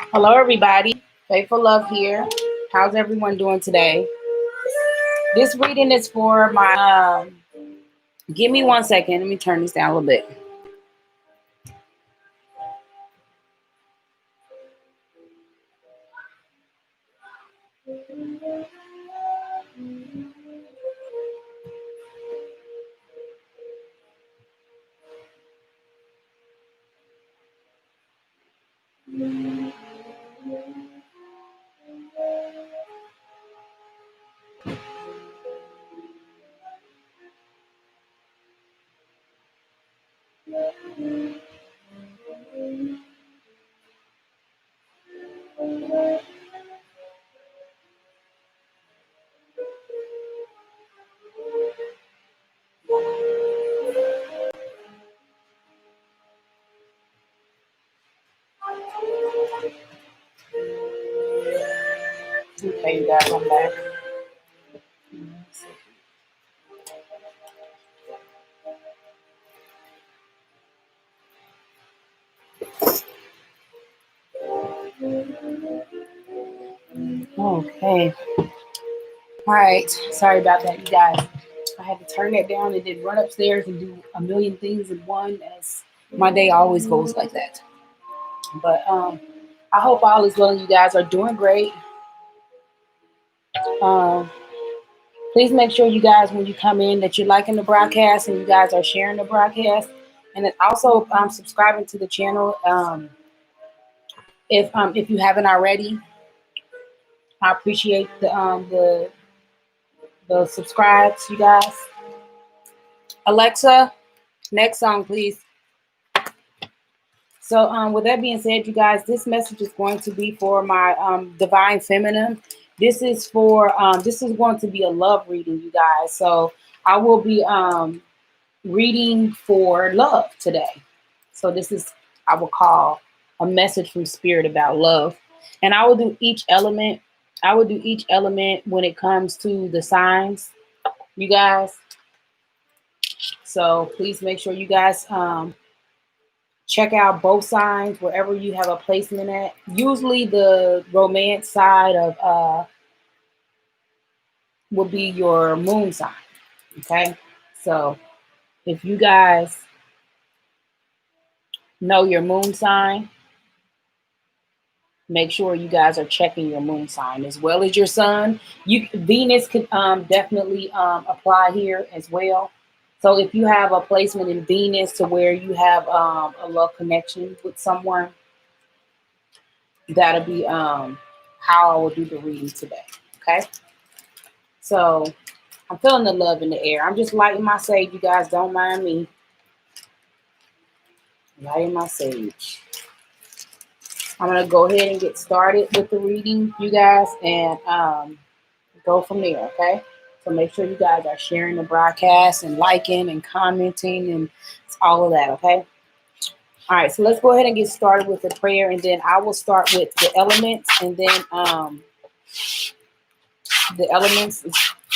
Hello, everybody. Faithful Love here. How's everyone doing today? This reading is for my. Give me 1 second. Let me turn this down a little bit. Okay, you guys, I'm back. Okay. All right. Sorry about that, you guys. I had to turn that down and then run upstairs and do a million things in one, as my day always goes like that. But I hope all is well and you guys are doing great. Um, Please make sure you guys, when you come in, that you're liking the broadcast and you guys are sharing the broadcast, and then also subscribing to the channel. If you haven't already, I appreciate the subscribes, you guys. Alexa, next song, please. So, with that being said, you guys, this message is going to be for my divine feminine. This is going to be a love reading, you guys. So, I will be reading for love today. So this is, I will call, a message from spirit about love. And I will do each element. I will do each element when it comes to the signs, you guys. So please make sure you guys check out both signs wherever you have a placement at. Usually the romance side of will be your moon sign. Okay. So if you guys know your moon sign, make sure you guys are checking your moon sign as well as your sun. Venus could definitely apply here as well. So if you have a placement in Venus to where you have a love connection with someone, that'll be how I will do the reading today. Okay. So I'm feeling the love in the air. I'm just lighting my sage. You guys don't mind me lighting my sage. I'm gonna go ahead and get started with the reading, you guys, and go from there. Okay. So make sure you guys are sharing the broadcast and liking and commenting and all of that. Okay. All right. So let's go ahead and get started with the prayer, and then I will start with the elements, and then the elements.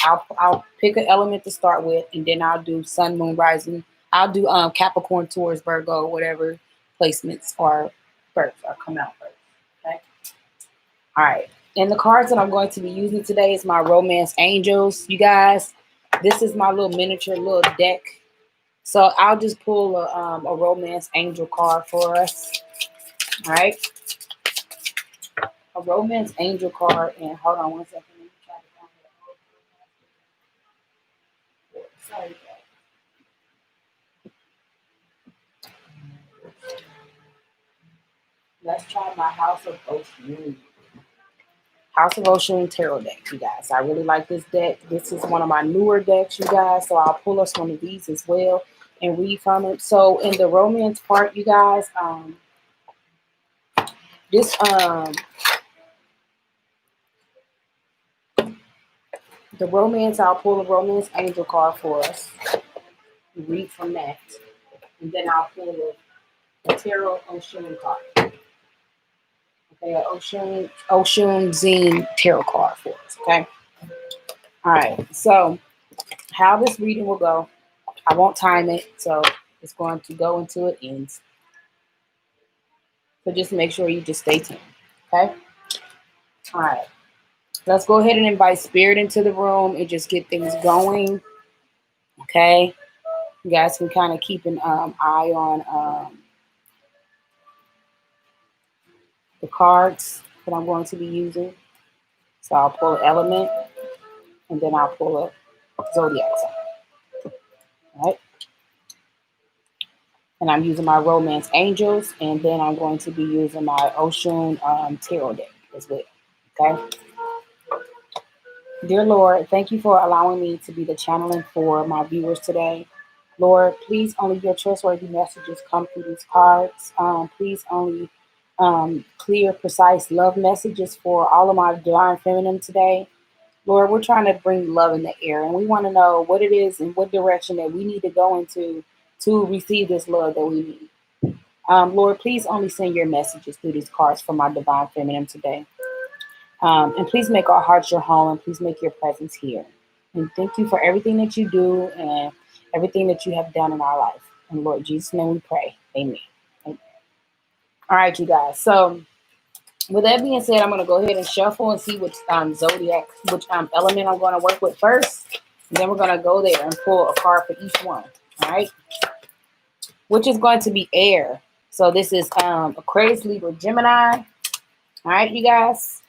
I'll pick an element to start with, and then I'll do sun, moon, rising. I'll do Capricorn, Taurus, Virgo, whatever placements are first or come out first. Okay. All right. And the cards that I'm going to be using today is my Romance Angels, you guys. This is my little miniature little deck. So I'll just pull a Romance Angel card for us. All right. A Romance Angel card. And hold on 1 second. Let me try to find it. Sorry, let's try my House of Ocean. House of Ocean Tarot deck, you guys. I really like this deck. This is one of my newer decks, you guys. So I'll pull us one of these as well and read from it. So in the romance part, you guys, this the romance, I'll pull a Romance Angel card for us. Read from that. And then I'll pull a Tarot Ocean card. Okay, an Ocean Zine Tarot card for us. Okay. All right. So how this reading will go, I won't time it, so it's going to go until it ends. So just make sure you just stay tuned. Okay. All right. Let's go ahead and invite spirit into the room and just get things going. Okay. You guys can kind of keep an eye on the cards that I'm going to be using. So I'll pull an element and then I'll pull a zodiac sign. All right. And I'm using my romance angels, and then I'm going to be using my Ocean tarot deck as well. Okay. Dear Lord, thank you for allowing me to be the channeling for my viewers today. Lord, please only your trustworthy messages come through these cards. Please only clear, precise love messages for all of my divine feminine today. Lord, we're trying to bring love in the air, and we want to know what it is and what direction that we need to go into to receive this love that we need. Lord, please only send your messages through these cards for my divine feminine today. And please make our hearts your home, and please make your presence here. And thank you for everything that you do and everything that you have done in our life. In Lord Jesus' name we pray. Amen. Amen. All right, you guys. So with that being said, I'm going to go ahead and shuffle and see which zodiac, which element I'm going to work with first. And then we're going to go there and pull a card for each one. All right. Which is going to be air. So this is Aquarius, Libra, Gemini. All right, you guys.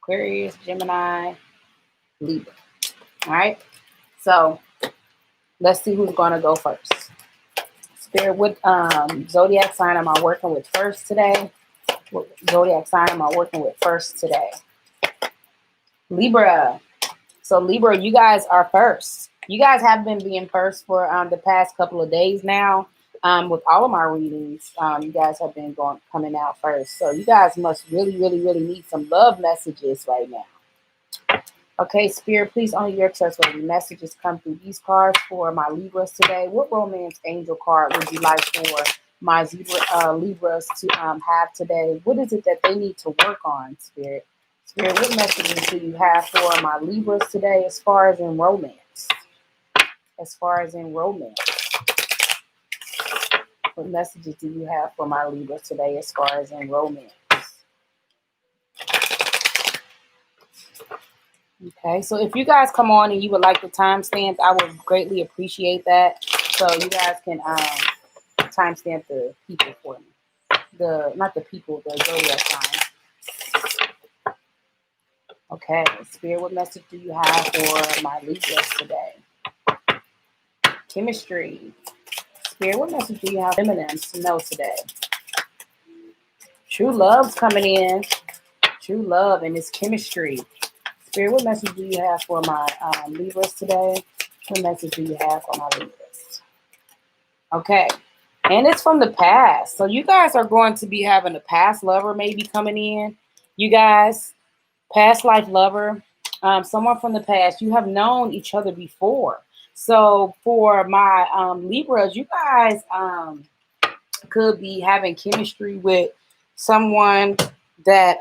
Aquarius, Gemini, Libra. All right. So let's see who's going to go first. Spirit, what zodiac sign am I working with first today? What zodiac sign am I working with first today? Libra. So Libra, you guys are first. You guys have been being first for the past couple of days now. With all of my readings, you guys have been coming out first. So you guys must really, really, really need some love messages right now. Okay, Spirit, please only your trustworthy messages come through these cards for my Libras today. What romance angel card would you like for my Libras to have today? What is it that they need to work on, Spirit? Spirit, what messages do you have for my Libras today as far as in romance? As far as in romance. What messages do you have for my Libras today as far as in romance? Okay, so if you guys come on and you would like the timestamps, I would greatly appreciate that. So you guys can timestamp the people for me. Not the people, the zodiac sign. Okay, Spirit, what message do you have for my Libras today? Chemistry. Spirit, what message do you have for feminines to know today? True love's coming in. True love and it's chemistry. Spirit, what message do you have for my Libras today? What message do you have for my Libras? Okay. And it's from the past. So you guys are going to be having a past lover maybe coming in. You guys, past life lover, someone from the past. You have known each other before. So for my Libras, you guys could be having chemistry with someone that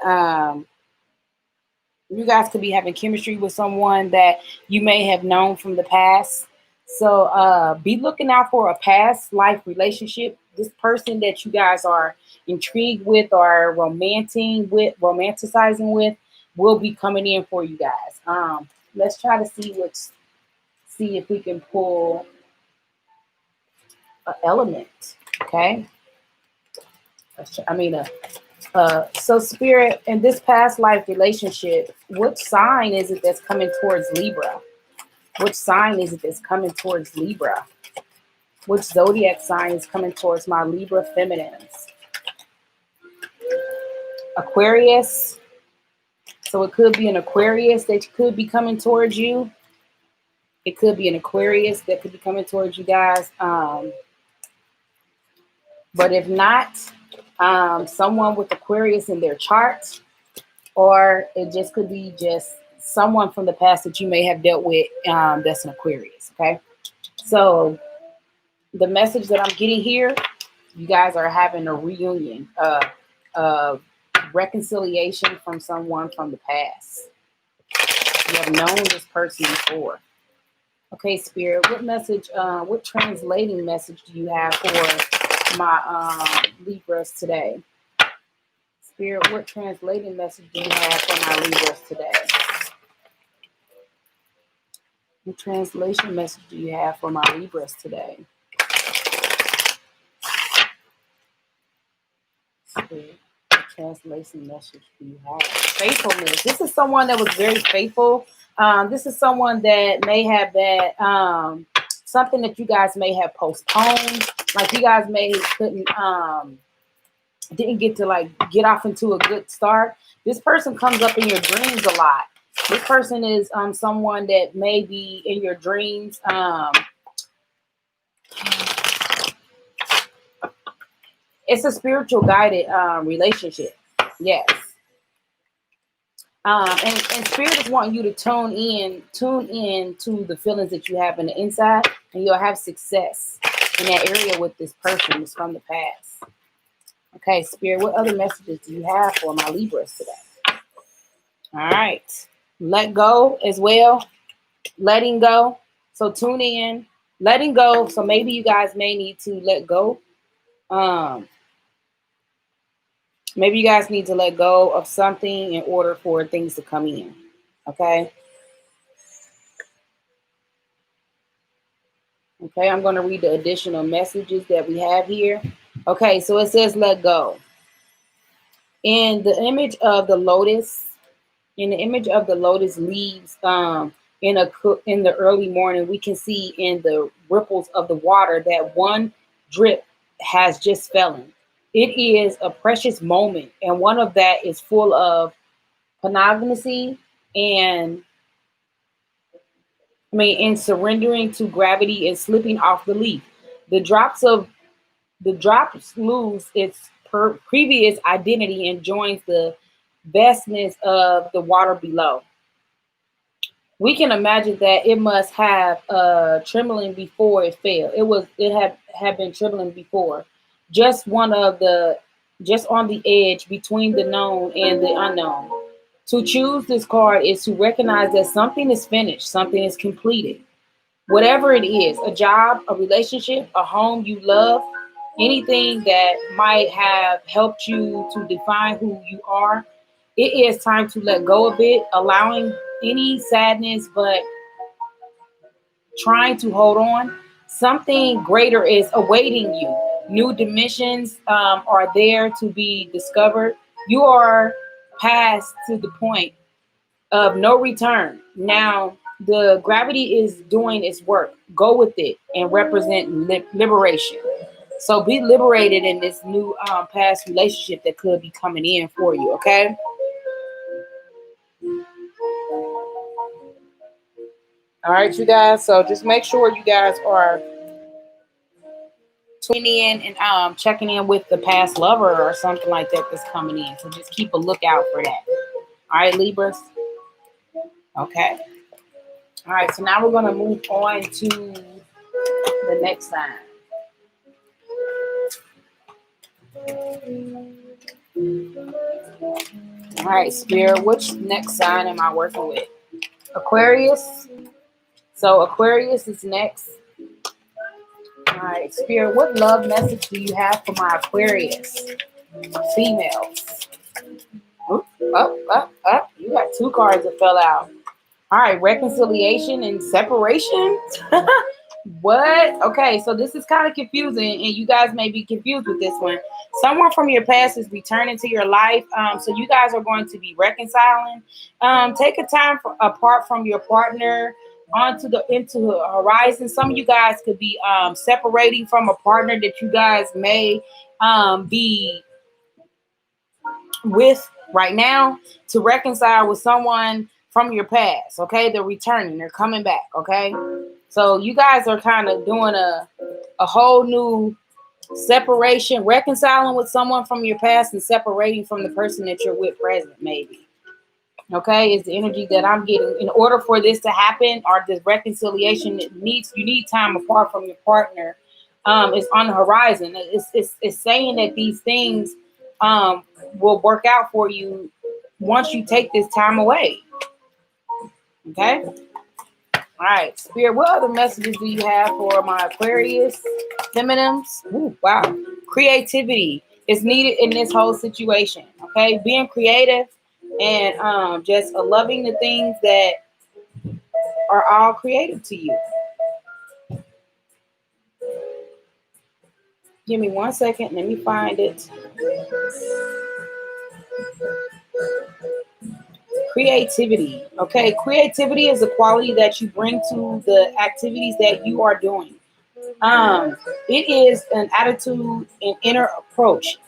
you guys could be having chemistry with someone that you may have known from the past. So be looking out for a past life relationship. This person that you guys are intrigued with or romanticizing with will be coming in for you guys. Let's try to see if we can pull an element. Okay. So Spirit, in this past life relationship, what sign is it that's coming towards Libra? Which sign is it that's coming towards Libra? Which zodiac sign is coming towards my Libra feminines? Aquarius. So it could be an Aquarius that could be coming towards you. It could be an Aquarius that could be coming towards you guys. But if not, someone with Aquarius in their chart, or it just could be just someone from the past that you may have dealt with that's an Aquarius, okay? So the message that I'm getting here, you guys are having a reunion, reconciliation from someone from the past. You have known this person before. Okay, Spirit, what message, what translating message do you have for my Libras today? Spirit, what translating message do you have for my Libras today? What translation message do you have for my Libras today? Spirit, what translation message do you have? Faithfulness. This is someone that was very faithful. This is someone that may have that something that you guys may have postponed. Like you guys may couldn't didn't get to like get off into a good start. This person comes up in your dreams a lot. This person is someone that may be in your dreams. It's a spiritual guided relationship. Yes. And Spirit is wanting you to tune in to the feelings that you have in the inside, and you'll have success in that area with this person. It's from the past. Okay, Spirit, what other messages do you have for my Libras today? All right. Let go as well. Letting go. So tune in. Letting go. So maybe you guys may need to let go. Maybe you guys need to let go of something in order for things to come in. Okay. Okay, I'm going to read the additional messages that we have here. Okay, so it says let go. In the image of the lotus, leaves in the early morning, we can see in the ripples of the water that one drip has just fallen. It is a precious moment, and one of that is full of poneglyph and in surrendering to gravity and slipping off the leaf. The drops lose its previous identity and joins the vastness of the water below. We can imagine that it must have trembling before it fell. It had been trembling before, just on the edge between the known and the unknown. To choose this card is to recognize that something is finished, something is completed. Whatever it is, a job, a relationship, a home you love, anything that might have helped you to define who you are, it is time to let go of it, allowing any sadness, but trying to hold on. Something greater is awaiting you. New dimensions are there to be discovered. You are past to the point of no return. Now, the gravity is doing its work. Go with it and represent liberation. So be liberated in this new past relationship that could be coming in for you, okay? All right, you guys. So just make sure you guys are tuning in and checking in with the past lover or something like that that's coming in. So just keep a lookout for that. All right, Libras. Okay. All right. So now we're going to move on to the next sign. All right, Spirit. Which next sign am I working with? Aquarius. So Aquarius is next. All right, Spirit, what love message do you have for my Aquarius females? Oop, up. You got two cards that fell out. All right, reconciliation and separation. What? Okay, so this is kind of confusing, and you guys may be confused with this one. Someone from your past is returning to your life, so you guys are going to be reconciling. Take a time apart from your partner into the horizon. Some of you guys could be separating from a partner that you guys may be with right now to reconcile with someone from your past. Okay, they're returning, they're coming back. Okay. So you guys are kind of doing a whole new separation, reconciling with someone from your past and separating from the person that you're with present, maybe. Okay, is the energy that I'm getting. In order for this to happen, or this reconciliation, you need time apart from your partner. It's on the horizon. It's saying that these things will work out for you once you take this time away. Okay. All right, Spirit, what other messages do you have for my Aquarius feminines? Ooh, wow. Creativity is needed in this whole situation, Okay, being creative and just loving the things that are all creative to you. Give me 1 second. Let me find it. Creativity. Okay, creativity is a quality that you bring to the activities that you are doing. Um, it is an attitude and inner approach.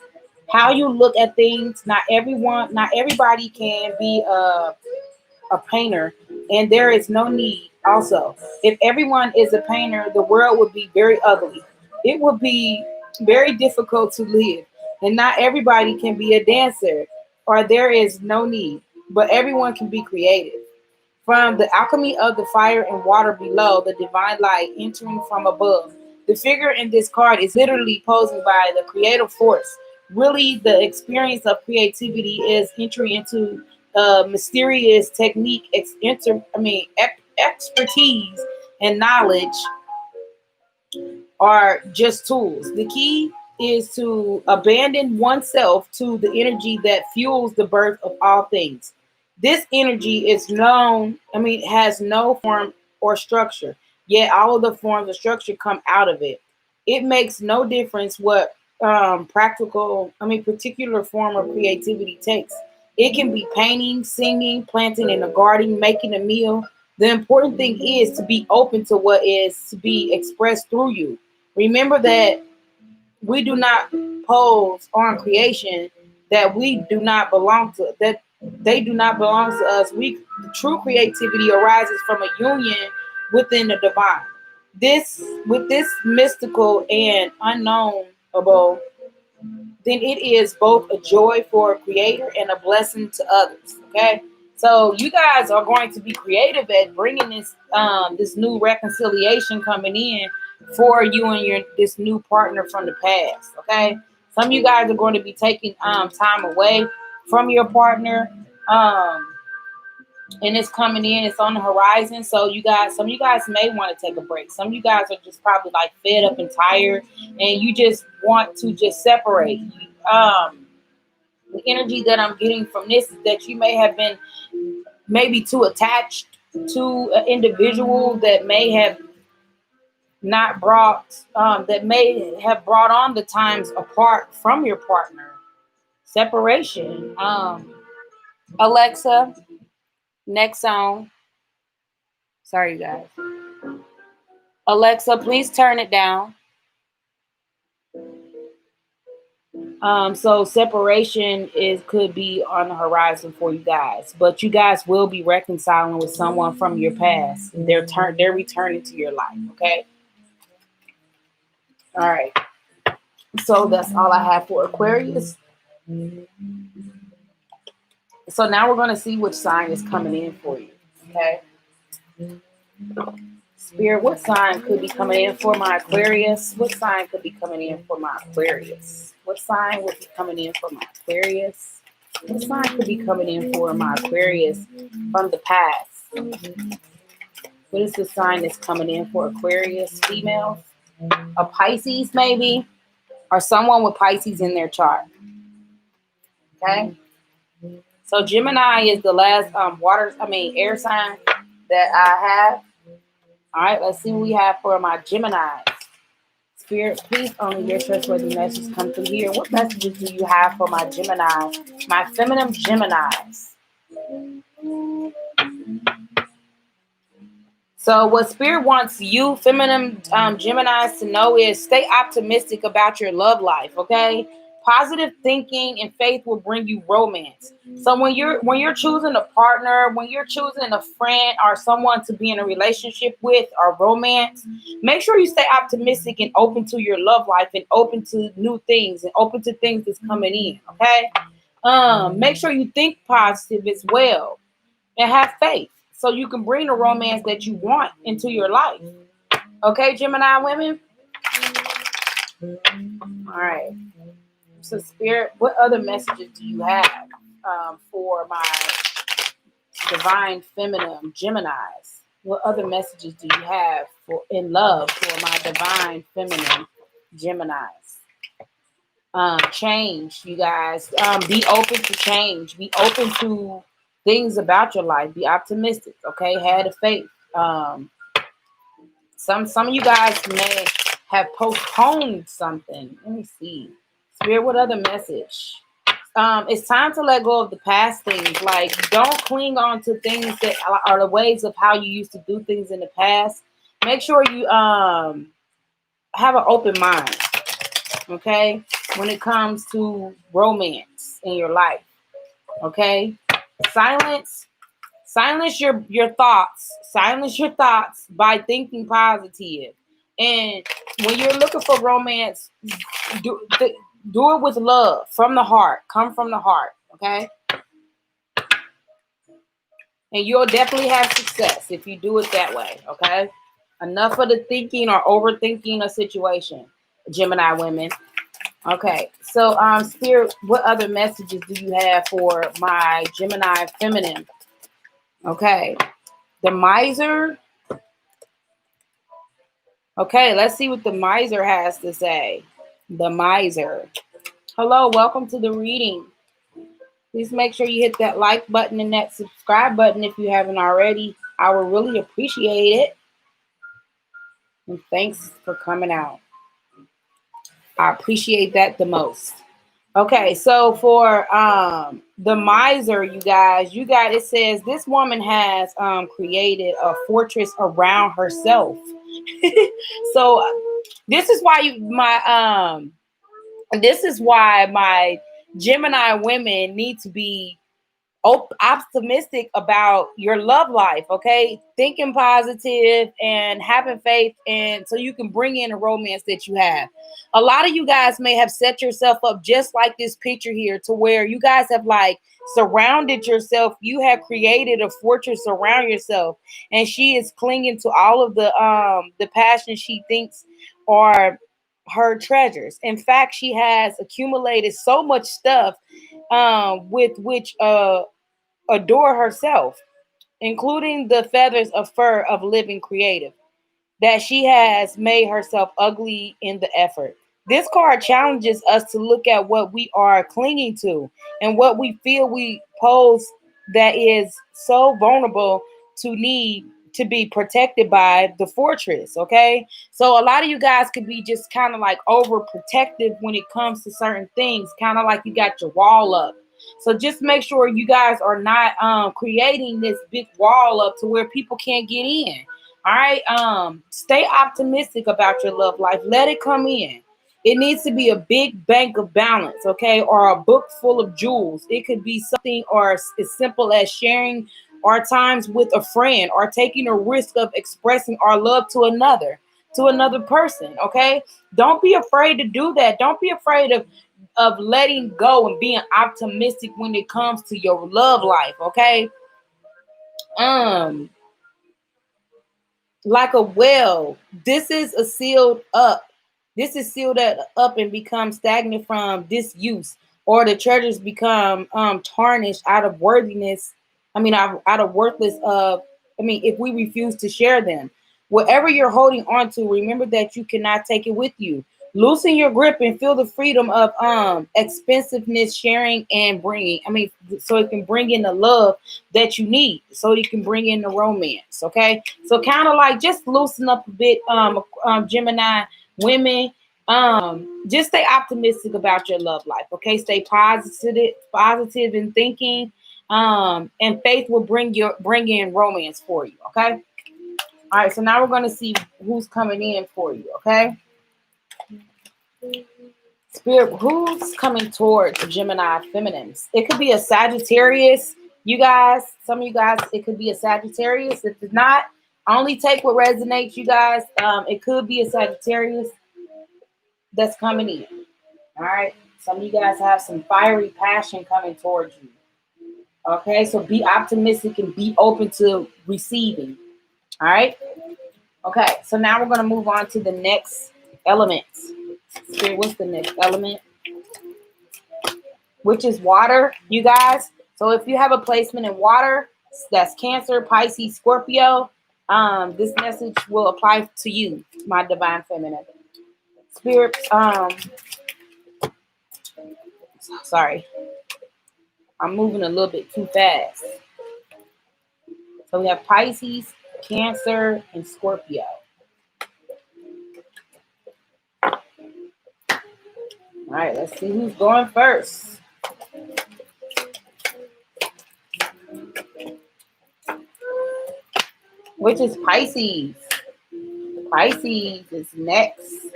How you look at things. Not everybody can be a painter, and there is no need. Also, if everyone is a painter, the world would be very ugly. It would be very difficult to live, and not everybody can be a dancer, or there is no need. But everyone can be creative. From the alchemy of the fire and water below, the divine light entering from above. The figure in this card is literally posing by the creative force. Really, the experience of creativity is entry into mysterious technique, expertise, and knowledge are just tools. The key is to abandon oneself to the energy that fuels the birth of all things. This energy is has no form or structure, yet all of the forms of structure come out of it. It makes no difference what particular form of creativity takes. It can be painting, singing, planting in a garden, making a meal. The important thing is to be open to what is to be expressed through you. Remember that we do not pose on creation that we do not belong to, that they do not belong to us. True creativity arises from a union within the divine. This mystical and unknowable, then it is both a joy for a creator and a blessing to others. Okay, so you guys are going to be creative at bringing this new reconciliation coming in for you and your this new partner from the past. Okay, some of you guys are going to be taking time away from your partner. And it's coming in, it's on the horizon. So some of you guys may want to take a break. Some of you guys are just probably like fed up and tired, and you just want to just separate. The energy that I'm getting from this is that you may have been maybe too attached to an individual that may have not that may have brought on the times apart from your partner. Separation. Alexa, next song. Sorry, you guys. Alexa, please turn it down. So separation could be on the horizon for you guys, but you guys will be reconciling with someone from your past. They're returning to your life. Okay. All right. So that's all I have for Aquarius. So now we're going to see which sign is coming in for you. Okay. Spirit, what sign could be coming in for my Aquarius? What sign could be coming in for my Aquarius? What sign would be coming in for my Aquarius? What sign could be coming in for my Aquarius from the past? What is the sign that's coming in for Aquarius females? A Pisces maybe? Or someone with Pisces in their chart. Okay? So Gemini is the last air sign that I have. All right, let's see what we have for my Geminis. Spirit, please only your trustworthy messages come through here. What messages do you have for my Geminis, my feminine Geminis? So what Spirit wants you, feminine Geminis, to know is stay optimistic about your love life, okay? Positive thinking and faith will bring you romance. So when you're choosing a partner, when you're choosing a friend or someone to be in a relationship with or romance, make sure you stay optimistic and open to your love life and open to new things and open to things that's coming in, okay? Make sure you think positive as well and have faith so you can bring the romance that you want into your life. Okay, Gemini women? All right. So, Spirit, what other messages do you have for my divine feminine Geminis? What other messages do you have in love for my divine feminine Geminis? Change, you guys. Be open to change. Be open to things about your life. Be optimistic. Okay, have the faith. Some of you guys may have postponed something. Let me see. Spirit, what other message? It's time to let go of the past things. Like, don't cling on to things that are the ways of how you used to do things in the past. Make sure you have an open mind. Okay, when it comes to romance in your life. Okay, silence your thoughts. Silence your thoughts by thinking positive. And when you're looking for romance, do it with love from the heart. Come from the heart. Okay, and you'll definitely have success if you do it that way. Okay, enough of the thinking or overthinking a situation, Gemini women. Okay, so Spirit, what other messages do you have for my Gemini feminine? Okay, the miser. Okay, let's see what the miser has to say. The miser. Hello, welcome to the reading. Please make sure you hit that like button and that subscribe button if you haven't already. I would really appreciate it. And thanks for coming out. I appreciate that the most. Okay, so for the miser, you guys, it says this woman has created a fortress around herself. So this is why this is why my Gemini women need to be optimistic about your love life, okay? Thinking positive and having faith, and so you can bring in a romance that you have. A lot of you guys may have set yourself up just like this picture here, to where you guys have like surrounded yourself. You have created a fortress around yourself, and she is clinging to all of the passion she thinks are her treasures. In fact, she has accumulated so much stuff with which adore herself, including the feathers of fur of living creative, that she has made herself ugly in the effort. This card challenges us to look at what we are clinging to and what we feel we pose that is so vulnerable to need to be protected by the fortress. Okay, so a lot of you guys could be just kind of like overprotective when it comes to certain things, kind of like you got your wall up. So just make sure you guys are not creating this big wall up to where people can't get in. All right. Stay optimistic about your love life. Let it come in. It needs to be a big bank of balance, okay, or a book full of jewels. It could be something or as simple as sharing our times with a friend, or taking a risk of expressing our love to another person. Okay. Don't be afraid to do that. Don't be afraid of letting go and being optimistic when it comes to your love life. Okay. Um like a well. This is a sealed up. This is sealed up and becomes stagnant from disuse, or the treasures become tarnished out of worthiness. I mean, out of worthless of. I mean, if we refuse to share them, whatever you're holding on to, remember that you cannot take it with you. Loosen your grip and feel the freedom of expensiveness, sharing and bringing. I mean, so it can bring in the love that you need, so you can bring in the romance. Okay, so kind of like just loosen up a bit, Gemini women. Just stay optimistic about your love life. Okay, stay positive in thinking. And faith will bring in romance for you. Okay. All right, so now we're going to see who's coming in for you. Okay. Spirit, who's coming towards Gemini feminines? It could be a Sagittarius, you guys. Some of you guys, it could be a Sagittarius. If it's not, only take what resonates, you guys. It could be a Sagittarius that's coming in. All right. Some of you guys have some fiery passion coming towards you. Okay, so be optimistic and be open to receiving. All right. Okay, so now we're going to move on to the next element. Spirit, what's the next element? Which is water, you guys. So if you have a placement in water, that's Cancer, Pisces, Scorpio, this message will apply to you, my divine feminine. Spirit, Sorry, I'm moving a little bit too fast. So we have Pisces, Cancer, and Scorpio. All right, let's see who's going first. Which is Pisces. Pisces is next.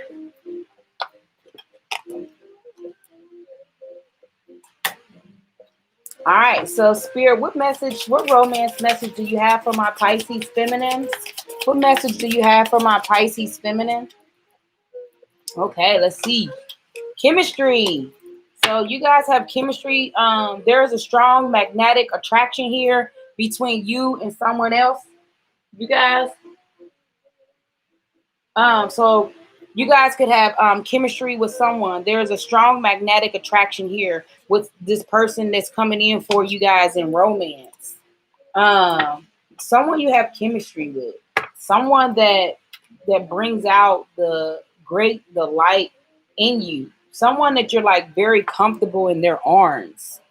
All right, so Spirit, what romance message do you have for my Pisces feminines? What message do you have for my Pisces feminine? Okay, let's see. Chemistry. So you guys have chemistry. There is a strong magnetic attraction here between you and someone else. You guys. So you guys could have chemistry with someone. There is a strong magnetic attraction here with this person that's coming in for you guys in romance. Someone you have chemistry with, someone that brings out the light in you, someone that you're like very comfortable in their arms.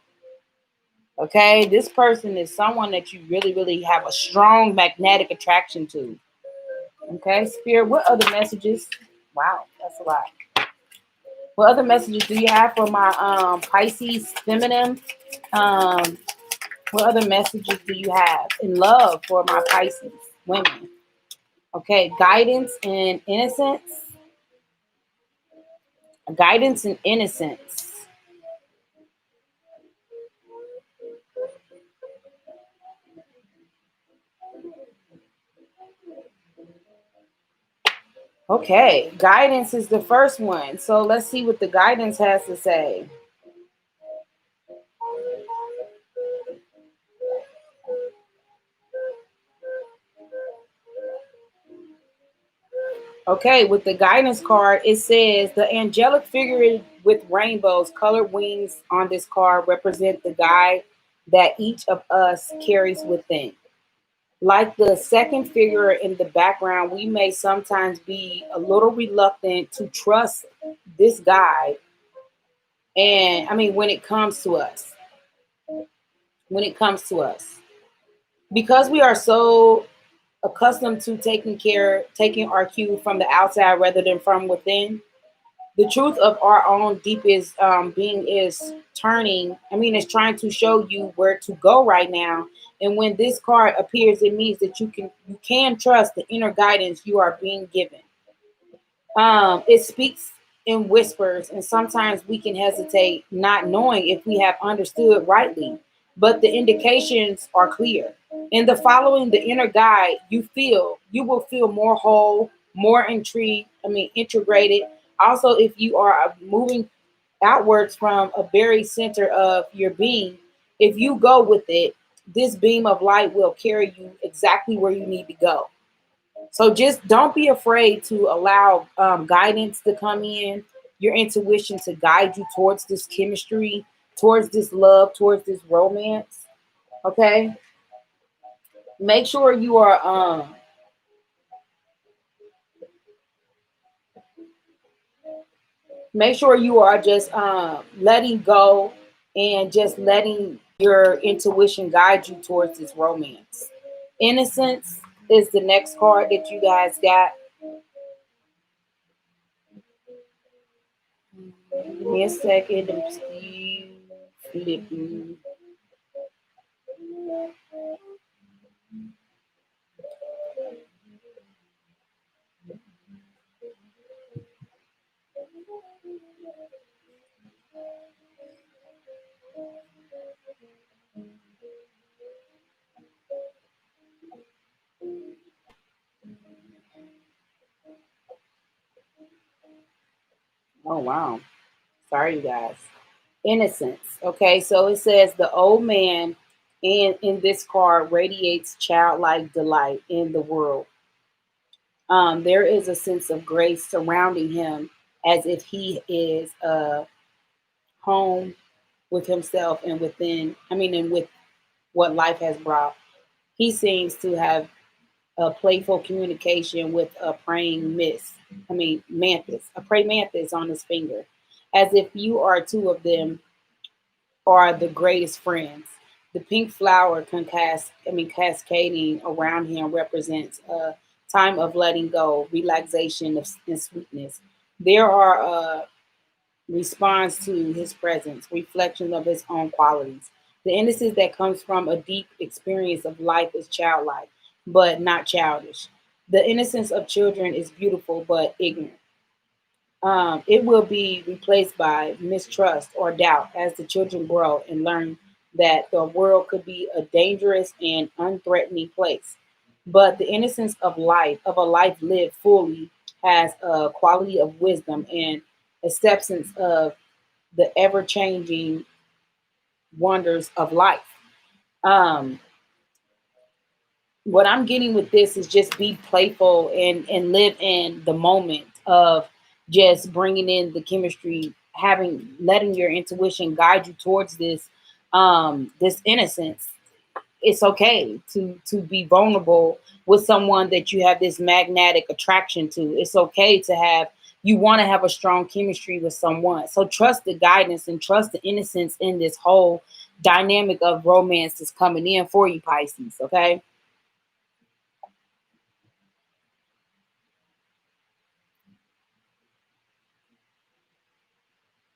Okay, this person is someone that you really, really have a strong magnetic attraction to. Okay, Spirit, what other messages? Wow, that's a lot. What other messages do you have for my Pisces feminine? Um, what other messages do you have in love for my Pisces women? Okay, guidance and innocence. Guidance and innocence. Okay, guidance is the first one. So let's see what the guidance has to say. Okay, with the guidance card, it says the angelic figure with rainbows, colored wings on this card represent the guide that each of us carries within. Like the second figure in the background, we may sometimes be a little reluctant to trust this guide. And I mean, when it comes to us, because we are so accustomed to taking our cue from the outside rather than from within. The truth of our own deepest being is is trying to show you where to go right now. And when this card appears, it means that you can trust the inner guidance you are being given. It speaks in whispers, and sometimes we can hesitate, not knowing if we have understood rightly. But the indications are clear. In the following the inner guide, you will feel more whole, more integrated. Also, if you are moving outwards from a very center of your being, if you go with it, this beam of light will carry you exactly where you need to go. So just don't be afraid to allow guidance to come in, your intuition to guide you towards this chemistry, towards this love, towards this romance. Okay. Make sure you are just letting go and just letting your intuition guide you towards this romance. Innocence is the next card that you guys got. Give me a second. I'm still flipping. Oh wow. Sorry, you guys. Innocence. Okay, so it says the old man in this card radiates childlike delight in the world. There is a sense of grace surrounding him as if he is home with himself and and with what life has brought. He seems to have a playful communication with a mantis, a praying mantis on his finger, as if you are two of them are the greatest friends. The pink flower cascading around him represents a time of letting go, relaxation, and sweetness. There are responds to his presence, reflections of his own qualities. The innocence that comes from a deep experience of life is childlike, but not childish. The innocence of children is beautiful but ignorant. It will be replaced by mistrust or doubt as the children grow and learn that the world could be a dangerous and unthreatening place. But the innocence of life, of a life lived fully, has a quality of wisdom and acceptance of the ever changing wonders of life. Um, what I'm getting with this is just be playful and live in the moment of just bringing in the chemistry, having letting your intuition guide you towards this innocence. It's okay to be vulnerable with someone that you have this magnetic attraction to. It's okay to have you want to have a strong chemistry with someone. So trust the guidance and trust the innocence in this whole dynamic of romance that's coming in for you, Pisces. Okay.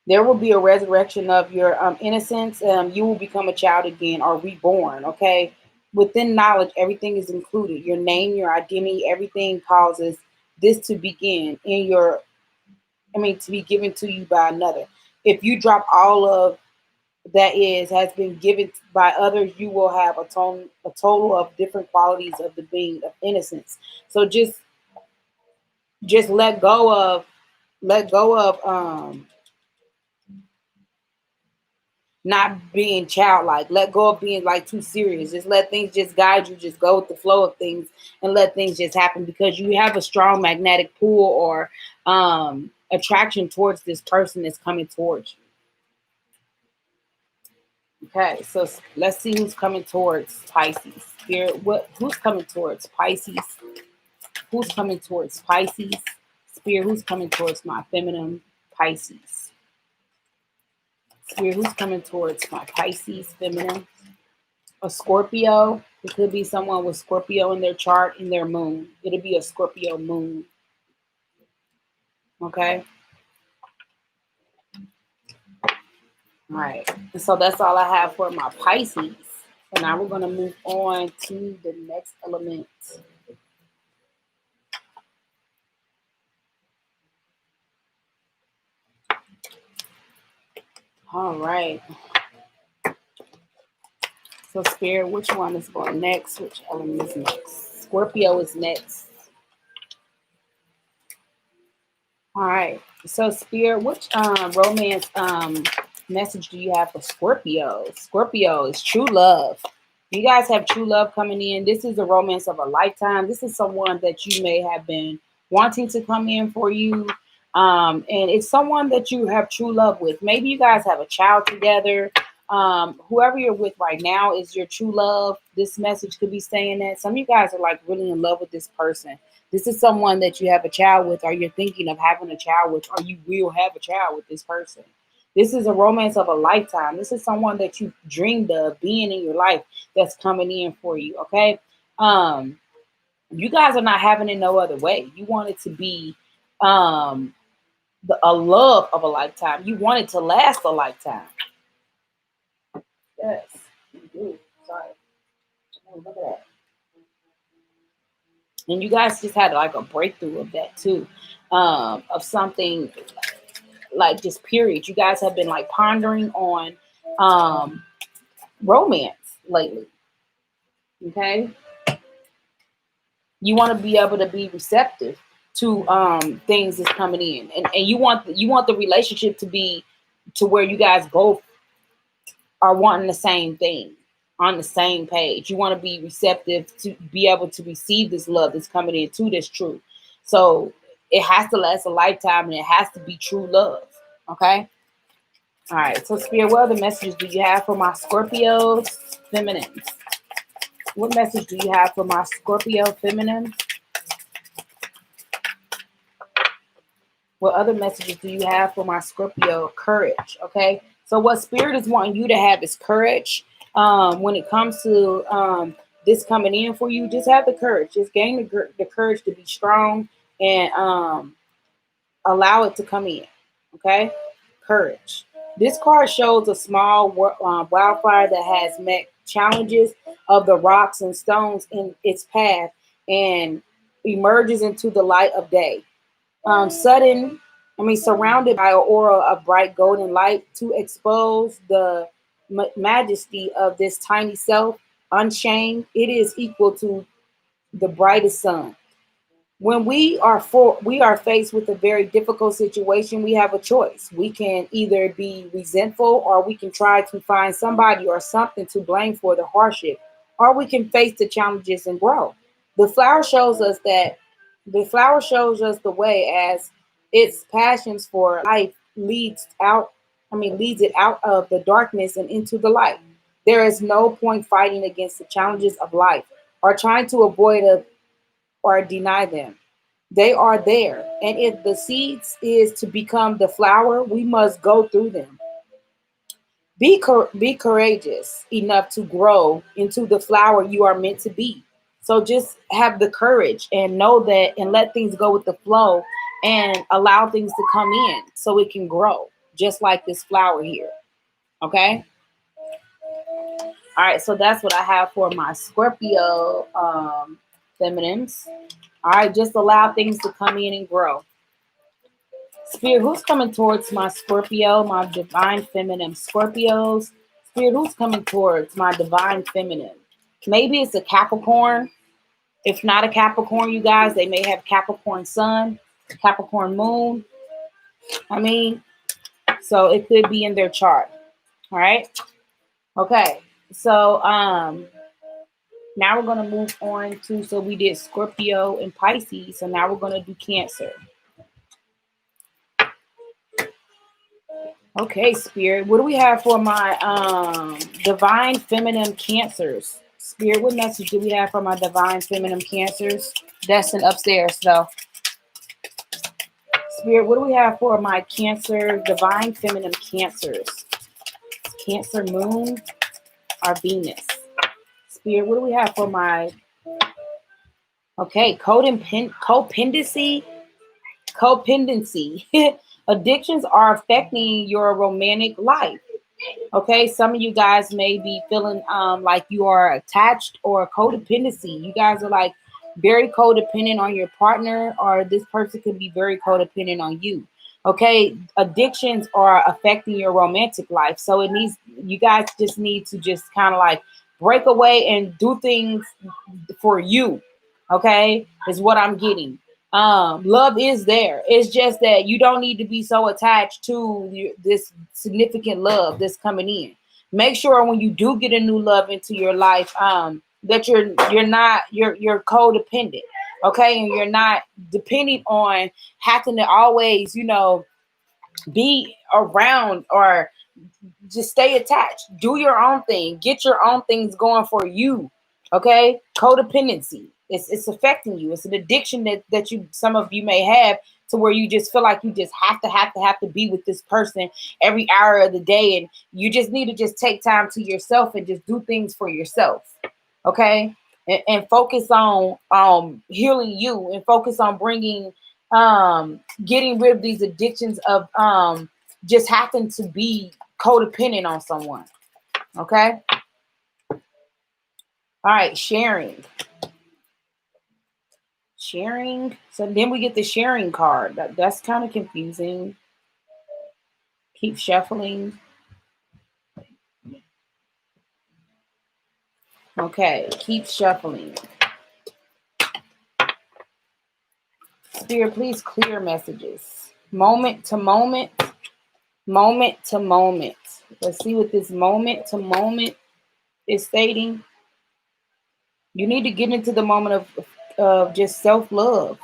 There will be a resurrection of your innocence. You will become a child again or reborn. Okay. Within knowledge, everything is included. Your name, your identity, everything causes this to begin in your, to be given to you by another. If you drop all of that is has been given by others, you will have a total of different qualities of the being of innocence. So just let go of not being childlike. Let go of being like too serious. Just let things just guide you. Just go with the flow of things and let things just happen because you have a strong magnetic pull or attraction towards this person that's coming towards you. Okay, so let's see who's coming towards Pisces. Spirit, who's coming towards Pisces? Who's coming towards Pisces? Spirit, who's coming towards my feminine Pisces? Spirit, who's coming towards my Pisces feminine? A Scorpio. It could be someone with Scorpio in their chart in their moon. It'll be a Scorpio moon. Okay. All right. And so that's all I have for my Pisces. So now we're going to move on to the next element. All right. So Spirit, which one is going next? Which element is next? Scorpio is next. All right. So Spirit, which romance message do you have for Scorpio? Scorpio is true love. You guys have true love coming in. This is the romance of a lifetime. This is someone that you may have been wanting to come in for you. And it's someone that you have true love with. Maybe you guys have a child together. Whoever you're with right now is your true love. This message could be saying that some of you guys are like really in love with this person. This is someone that you have a child with, or you're thinking of having a child with, or you will have a child with this person. This is a romance of a lifetime. This is someone that you dreamed of being in your life that's coming in for you. Okay. You guys are not having it no other way. You want it to be a love of a lifetime. You want it to last a lifetime. Yes. You do. Sorry. Oh, look at that. And you guys just had like a breakthrough of that too, of something like just period. You guys have been like pondering on romance lately. Okay, you want to be able to be receptive to things that's coming in, and you want the relationship to be to where you guys both are wanting the same thing on the same page. You want to be receptive to be able to receive this love that's coming in to this truth. So it has to last a lifetime and it has to be true love. Okay. All right. So Spirit, what other messages do you have for my Scorpios feminines? What message do you have for my Scorpio feminine? What other messages do you have for my Scorpio courage? Okay. So what spirit is wanting you to have is courage. When it comes to this coming in for you, just have the courage. Just gain the courage to be strong and allow it to come in. Okay, courage. This card shows a small wildfire that has met challenges of the rocks and stones in its path and emerges into the light of day. Surrounded by an aura of bright golden light to expose the majesty of this tiny self, unshamed. It is equal to the brightest sun. When we are faced with a very difficult situation, we have a choice. We can either be resentful, or we can try to find somebody or something to blame for the hardship, or we can face the challenges and grow. The flower shows us that the flower shows us the way, as its passions for life leads it out of the darkness and into the light. There is no point fighting against the challenges of life or trying to avoid or deny them. They are there. And if the seeds is to become the flower, we must go through them. Be courageous enough to grow into the flower you are meant to be. So just have the courage and know that, and let things go with the flow and allow things to come in so it can grow, just like this flower here. Okay. All right. So that's what I have for my Scorpio feminines. All right. Just allow things to come in and grow. Spirit, who's coming towards my Scorpio, my divine feminine Scorpios? Spirit, who's coming towards my divine feminine? Maybe it's a Capricorn. If not a Capricorn, you guys, they may have Capricorn sun, Capricorn moon. So it could be in their chart. All right. Okay. So now we're gonna move on to, so we did Scorpio and Pisces. So now we're gonna do Cancer. Okay, Spirit, what do we have for my divine feminine Cancers? Spirit, what message do we have for my divine feminine Cancers? Destined upstairs, though. Spirit, what do we have for my Cancer, divine feminine Cancers? Cancer moon or Venus? Spirit, what do we have for my, okay, codependency? Addictions are affecting your romantic life. Okay, some of you guys may be feeling like you are attached or codependency. You guys are like very codependent on your partner, or this person could be very codependent on you. Okay, addictions are affecting your romantic life. So you guys just need to just kind of like break away and do things for you. Okay, is what I'm getting. Love is there. It's just that you don't need to be so attached to this significant love that's coming in. Make sure when you do get a new love into your life, that you're codependent, okay, and you're not depending on having to always, be around or just stay attached. Do your own thing. Get your own things going for you. Okay, codependency. It's affecting you. It's an addiction that some of you may have, to where you just feel like you just have to be with this person every hour of the day, and you just need to just take time to yourself and just do things for yourself. Okay, and focus on healing you, and focus on bringing getting rid of these addictions of just having to be codependent on someone. Okay. All right, sharing. So then we get the sharing card. That's kind of confusing. Keep shuffling. Okay, keep shuffling. Spirit, please clear messages. Moment to moment. Moment to moment. Let's see what this moment to moment is stating. You need to get into the moment of just self-love.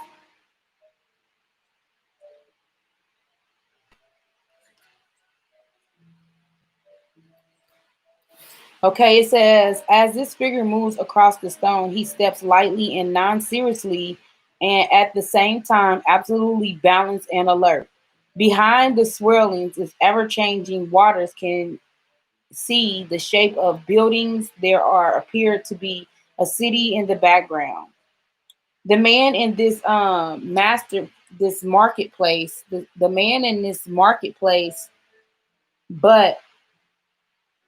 Okay, it says, as this figure moves across the stone, he steps lightly and non-seriously, and at the same time, absolutely balanced and alert. Behind the swirlings of ever-changing waters can see the shape of buildings. There are appear to be a city in the background. The man in this marketplace, the man in this marketplace, but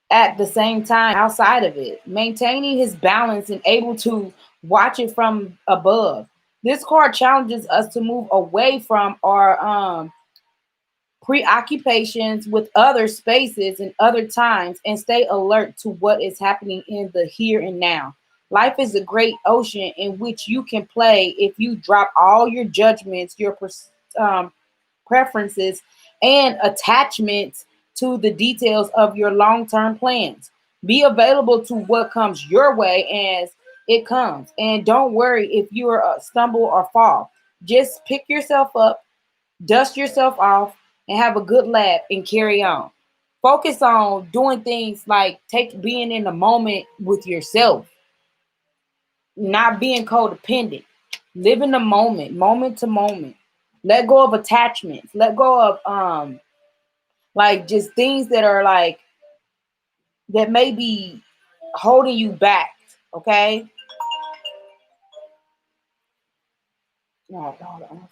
at the same time outside of it, maintaining his balance and able to watch it from above. This card challenges us to move away from our preoccupations with other spaces and other times and stay alert to what is happening in the here and now. Life is a great ocean in which you can play if you drop all your judgments, your um, preferences, and attachments to the details of your long term plans. Be available to what comes your way as it comes. And don't worry if you are stumble or fall. Just pick yourself up, dust yourself off, and have a good laugh and carry on. Focus on doing things like being in the moment with yourself, not being codependent. Live in the moment, moment to moment. Let go of attachments. Let go of like just things that are like that may be holding you back. Okay. No, hold on.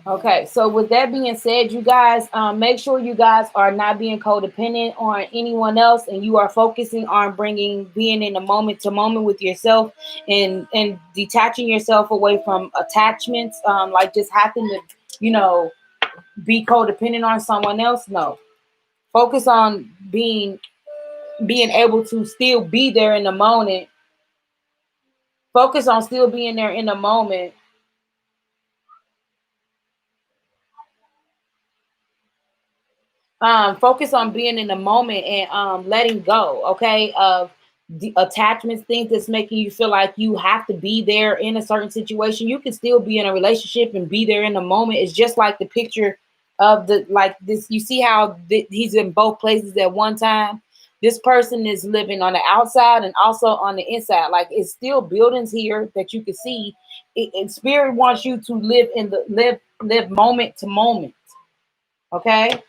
Okay, so with that being said, you guys, make sure you guys are not being codependent on anyone else, and you are focusing on being in a moment to moment with yourself, and detaching yourself away from attachments, like just having to, you know, be codependent on someone else. No, focus on being able to still be there in the moment. Focus on still being there in the moment. Focus on being in the moment and letting go, okay, of the attachments, things that's making you feel like you have to be there in a certain situation. You can still be in a relationship and be there in the moment. It's just like the picture of the like this. You see how he's in both places at one time. This person is living on the outside and also on the inside. Like it's still buildings here that you can see. And spirit wants you to live in the live moment to moment. Okay,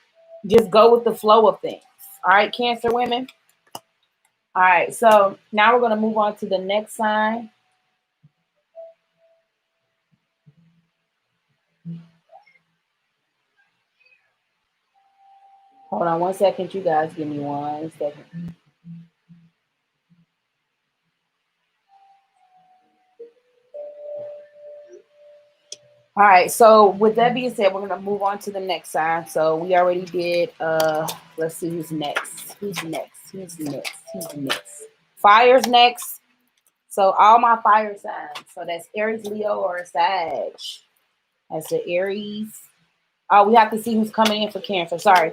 just go with the flow of things. All right, Cancer women. All right, so now we're going to move on to the next sign. Hold on one second, you guys. Give me 1 second. All right, so with that being said, we're going to move on to the next sign. So we already did, let's see who's next. Who's next? Who's next? Who's next? Fire's next. So all my fire signs. So that's Aries, Leo, or Sag. That's the Aries. Oh, we have to see who's coming in for Cancer. Sorry.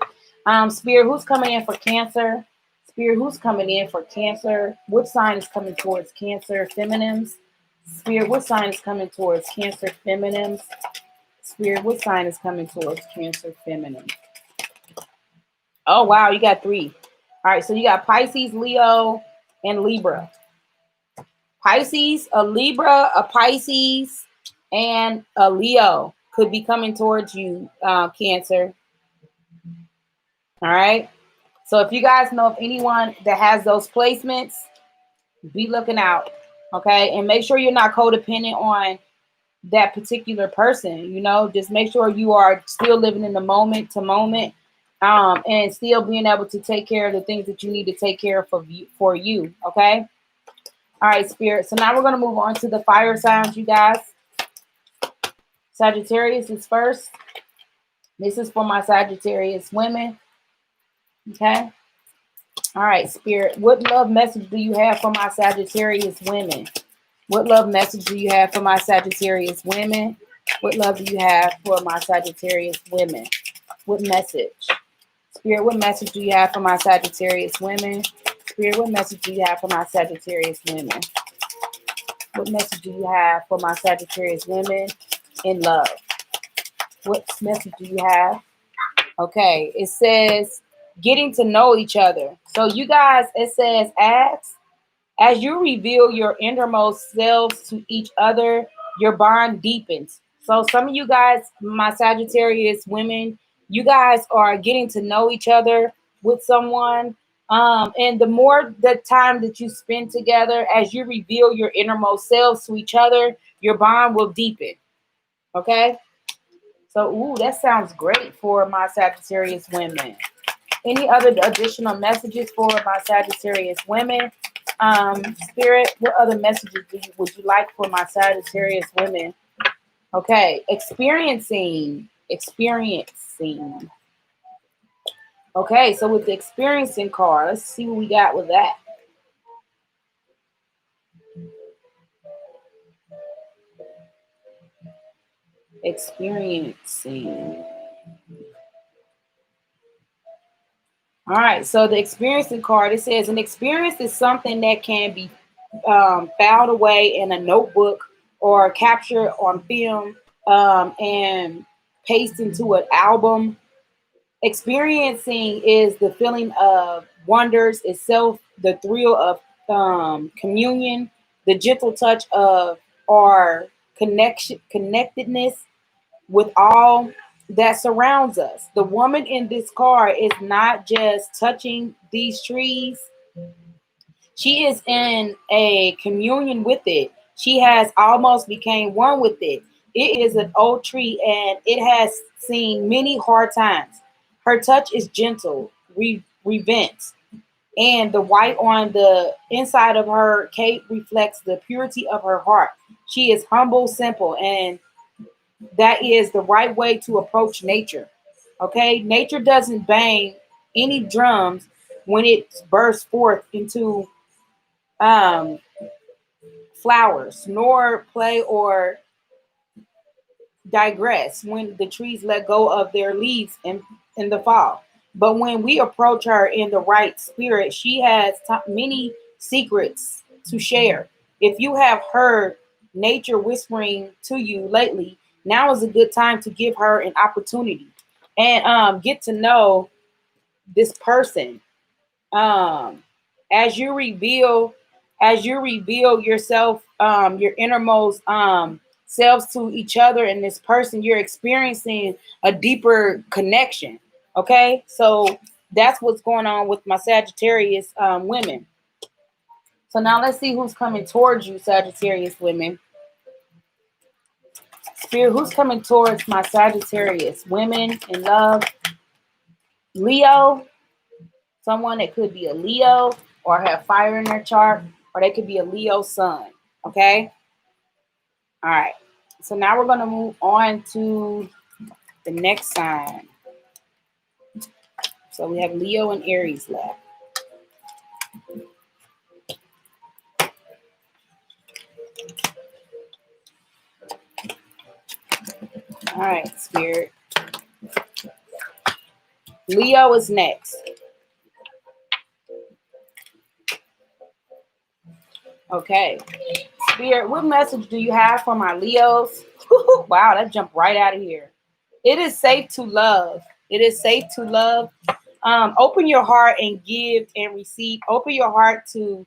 Spirit, who's coming in for Cancer? Spirit, who's coming in for Cancer? What sign is coming towards Cancer? Feminines. Spirit, what sign is coming towards Cancer? Feminines. Spirit, what sign is coming towards Cancer? Feminine. Oh, wow. You got 3. All right. So you got Pisces, Leo, and Libra. Pisces, a Libra, a Pisces, and a Leo could be coming towards you, Cancer. All right. So if you guys know of anyone that has those placements, be looking out. Okay. And make sure you're not codependent on that particular person. You know, just make sure you are still living in the moment to moment, and still being able to take care of the things that you need to take care of for you. Okay. All right, Spirit. So now we're going to move on to the fire signs, you guys. Sagittarius is first. This is for my Sagittarius women. Okay. All right, Spirit. What love message do you have for my Sagittarius women? What love message do you have for my Sagittarius women? What love do you have for my Sagittarius women? What message? Spirit, what message do you have for my Sagittarius women? Spirit, what message do you have for my Sagittarius women? What message do you have for my Sagittarius women? in love. What message do you have? Okay, it says getting to know each other. So you guys, it says as you reveal your innermost selves to each other, your bond deepens. So some of you guys, my Sagittarius women, you guys are getting to know each other with someone. And the more the time that you spend together, as you reveal your innermost selves to each other, your bond will deepen. Okay? So, ooh, that sounds great for my Sagittarius women. Any other additional messages for my Sagittarius women? Spirit, what other messages would you like for my Sagittarius women? Okay, experiencing. Okay, so with the experiencing card, let's see what we got with that. Experiencing. All right, so the experiencing card, it says an experience is something that can be filed away in a notebook or captured on film and pasted into an album. Experiencing is the feeling of wonders itself, the thrill of communion, the gentle touch of our connectedness with all that surrounds us. The woman in this card is not just touching these trees, she is in a communion with it. She has almost became one with it. It is an old tree and it has seen many hard times. Her touch is gentle, revents, and the white on the inside of her cape reflects the purity of her heart. She is humble, simple, and that is the right way to approach nature. Okay, nature doesn't bang any drums when it bursts forth into um, flowers, nor play or digress when the trees let go of their leaves in the fall. But when we approach her in the right spirit, she has many secrets to share. If you have heard nature whispering to you lately, now is a good time to give her an opportunity and get to know this person. um as you reveal yourself, your innermost selves to each other and this person, you're experiencing a deeper connection. Okay, so that's what's going on with my Sagittarius women. So now let's see who's coming towards you, Sagittarius women. Spirit, who's coming towards my Sagittarius women in love? Leo. Someone that could be a Leo or have fire in their chart, or they could be a Leo sun. Okay. All right. So now we're going to move on to the next sign. So we have Leo and Aries left. All right, Spirit. Leo is next. Okay. Spirit, what message do you have for my Leos? Wow, that jumped right out of here. It is safe to love. It is safe to love. Open your heart and give and receive. Open your heart to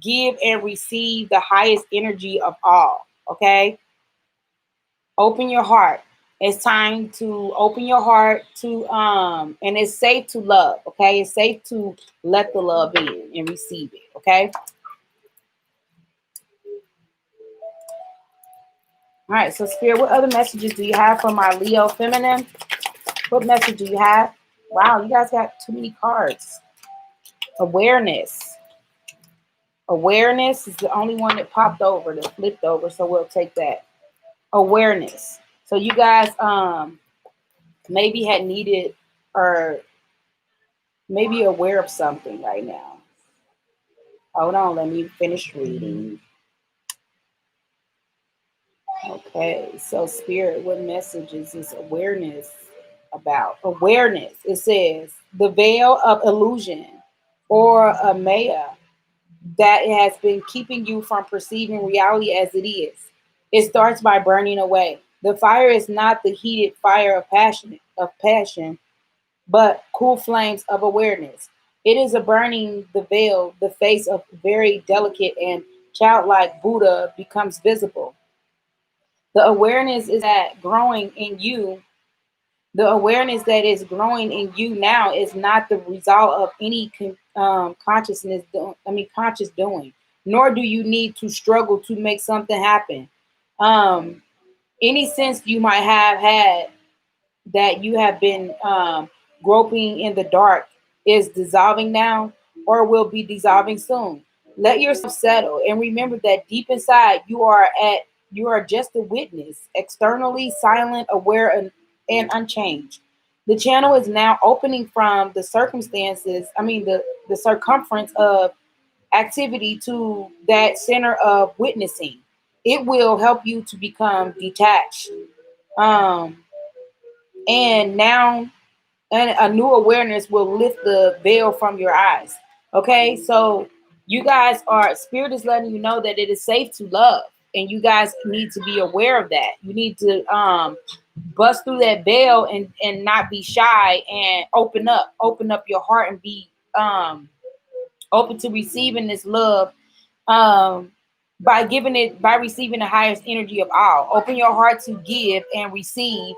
give and receive the highest energy of all. Okay. Open your heart. It's time to open your heart to and it's safe to love. Okay. It's safe to let the love in and receive it. Okay. All right. So Spirit, what other messages do you have for my Leo feminine? What message do you have? Wow, you guys got too many cards. Awareness. Awareness is the only one that popped over, that flipped over. So we'll take that. Awareness. So you guys maybe had needed or maybe aware of something right now. Hold on, let me finish reading. Okay, so Spirit, what message is this awareness about? Awareness. It says the veil of illusion or a maya that has been keeping you from perceiving reality as it is. It starts by burning away. The fire is not the heated fire of passion, but cool flames of awareness. It is a burning the veil, the face of very delicate and childlike Buddha becomes visible. The awareness is that growing in you, the awareness that is growing in you now is not the result of any conscious doing, nor do you need to struggle to make something happen. Um, any sense you might have had that you have been groping in the dark is dissolving now or will be dissolving soon. Let yourself settle and remember that deep inside you are just a witness, externally silent, aware, and unchanged. The channel is now opening from the circumference of activity to that center of witnessing. It will help you to become detached. Um, and now and a new awareness will lift the veil from your eyes. Okay, so you guys are spirit is letting you know that it is safe to love, and you guys need to be aware of that. You need to bust through that veil and not be shy and open up your heart and be open to receiving this love um by receiving the highest energy of all. Open your heart to give and receive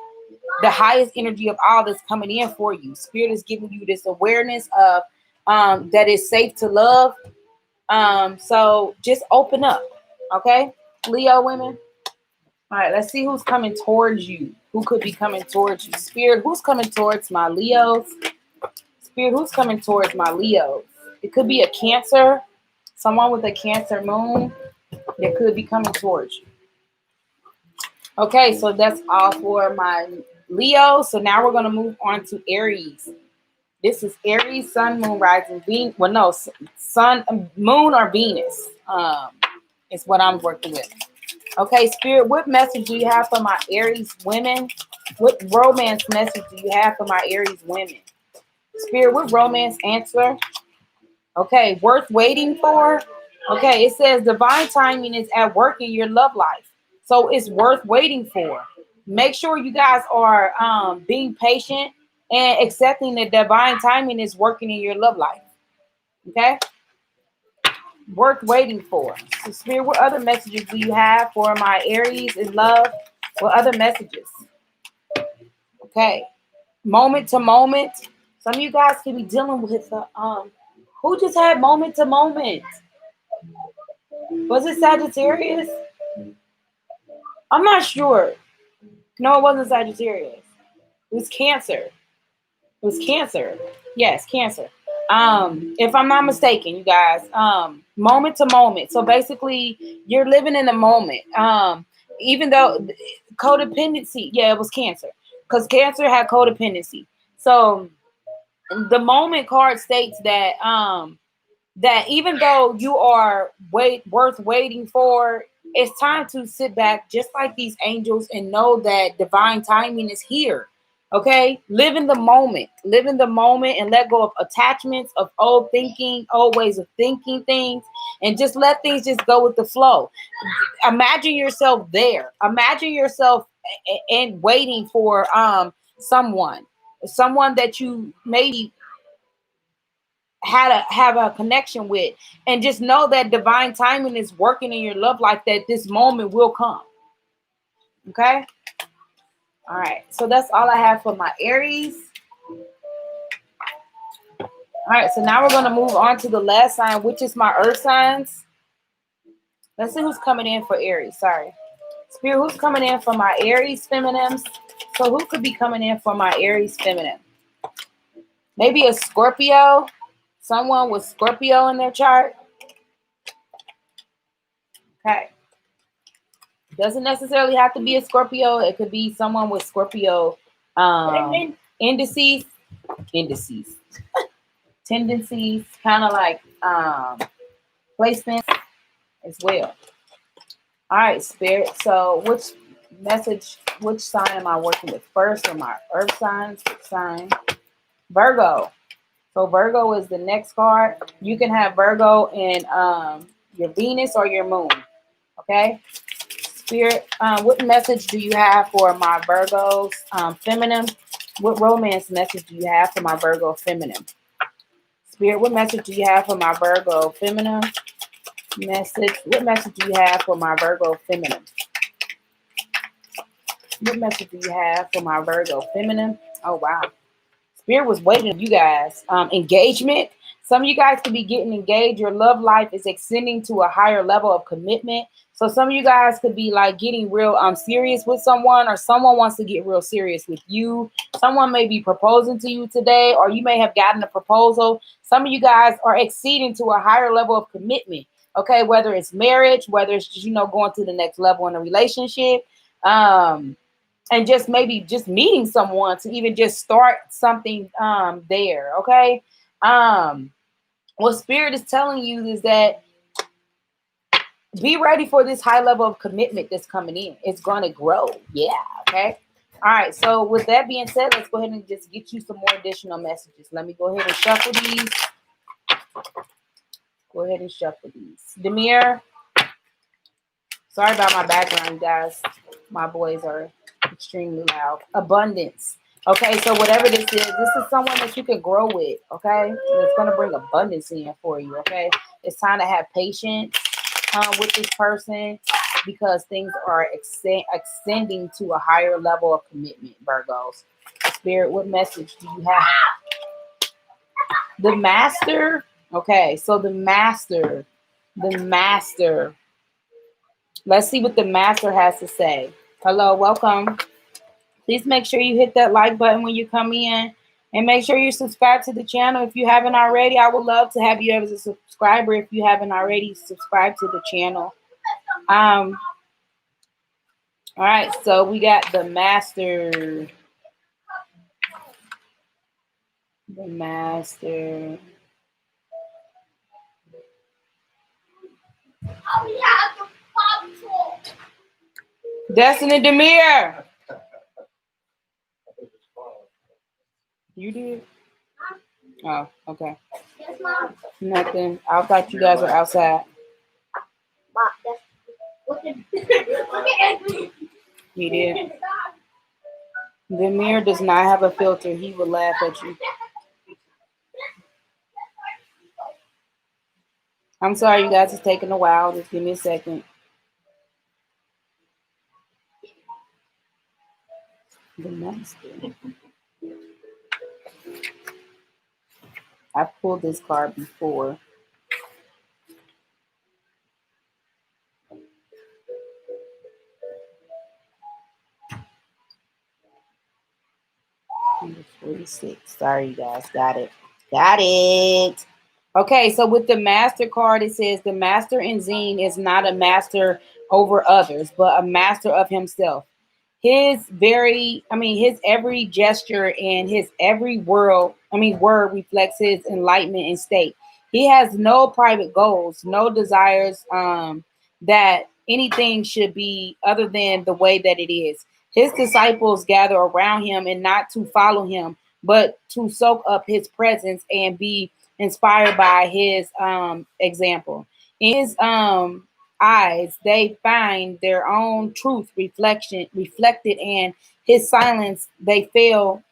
the highest energy of all that's coming in for you. Spirit is giving you this awareness of that it's safe to love. So just open up, okay, Leo women. All right, let's see who's coming towards you. Who could be coming towards you? Spirit, who's coming towards my Leos? Spirit, who's coming towards my Leos? It could be a Cancer, someone with a Cancer moon that could be coming towards you. Okay, so that's all for my Leo. So now we're going to move on to Aries. This is Aries, Sun, Moon, Rising, Venus. Well, no, Sun, Moon, or Venus. Is what I'm working with. Okay, Spirit, what message do you have for my Aries women? What romance message do you have for my Aries women? Spirit, what romance answer? Okay, worth waiting for? Okay, it says divine timing is at work in your love life. So it's worth waiting for. Make sure you guys are being patient and accepting that divine timing is working in your love life. Okay? Worth waiting for. So, Spirit, what other messages do you have for my Aries in love? What other messages? Okay. Moment to moment. Some of you guys can be dealing with who just had moment to moment? Was it Sagittarius? I'm not sure. No, it wasn't Sagittarius. It was Cancer. It was Cancer. Yes, Cancer. If I'm not mistaken, you guys, moment to moment. So basically, you're living in the moment. Even though codependency, yeah, it was Cancer, because Cancer had codependency. So the moment card states that even though you are worth waiting for, it's time to sit back just like these angels and know that divine timing is here. Okay, live in the moment and let go of attachments of old thinking, old ways of thinking things, and just let things just go with the flow. Imagine yourself there. Imagine yourself and waiting for someone that you maybe have a connection with, and just know that divine timing is working in your love life, that this moment will come. Okay, all right, so that's all I have for my Aries. All right, so now we're going to move on to the last sign, which is my earth signs. Let's see who's coming in for Aries. Sorry, Spirit, who's coming in for my Aries feminines? So who could be coming in for my Aries feminine? Maybe a Scorpio, someone with Scorpio in their chart. Okay, doesn't necessarily have to be a Scorpio. It could be someone with Scorpio indices, tendencies, kind of like placements as well. All right, Spirit. So which sign am I working with first? Or my earth signs? Which sign? Virgo. So Virgo is the next card. You can have Virgo in your Venus or your moon. Okay. Spirit, what message do you have for my Virgos feminine? What romance message do you have for my Virgo feminine? Spirit, what message do you have for my Virgo feminine? Message. What message do you have for my Virgo feminine? What message do you have for my Virgo feminine? Oh, wow. Spirit was waiting on you guys. Engagement. Some of you guys could be getting engaged. Your love life is extending to a higher level of commitment. So some of you guys could be like getting real serious with someone, or someone wants to get real serious with you. Someone may be proposing to you today, or you may have gotten a proposal. Some of you guys are exceeding to a higher level of commitment. Okay, whether it's marriage, whether it's just, going to the next level in a relationship. And just maybe just meeting someone to even just start something there. Okay. What Spirit is telling you is that be ready for this high level of commitment that's coming in. It's going to grow. Yeah. Okay. All right. So with that being said, let's go ahead and just get you some more additional messages. Let me go ahead and shuffle these. Go ahead and shuffle these. Demir, sorry about my background, guys. My boys are extremely loud. Abundance. Okay, so whatever this is someone that you can grow with. Okay, it's going to bring abundance in for you. Okay, it's time to have patience with this person, because things are extending to a higher level of commitment. Virgos. Spirit, what message do you have? The Master. Okay, so the Master. Let's see what the Master has to say. Hello, welcome. Please make sure you hit that like button when you come in, and make sure you subscribe to the channel if you haven't already. I would love to have you as a subscriber if you haven't already subscribed to the channel. All right, so we got the Master. The Master. Destiny Demir. You did? Oh, okay. Nothing. I thought you guys were outside. He did. Demir does not have a filter. He will laugh at you. I'm sorry, you guys. It's taking a while. Just give me a second. The Master. I pulled this card before. Number 46. Sorry, you guys. Got it. Got it. Okay, so with the Master card, it says the Master in Zine is not a master over others, but a master of himself. His every gesture and his every word reflects his enlightenment and state. He has no private goals, no desires that anything should be other than the way that it is. His disciples gather around him, and not to follow him, but to soak up his presence and be inspired by his example. In his eyes, they find their own truth reflected, and his silence they fall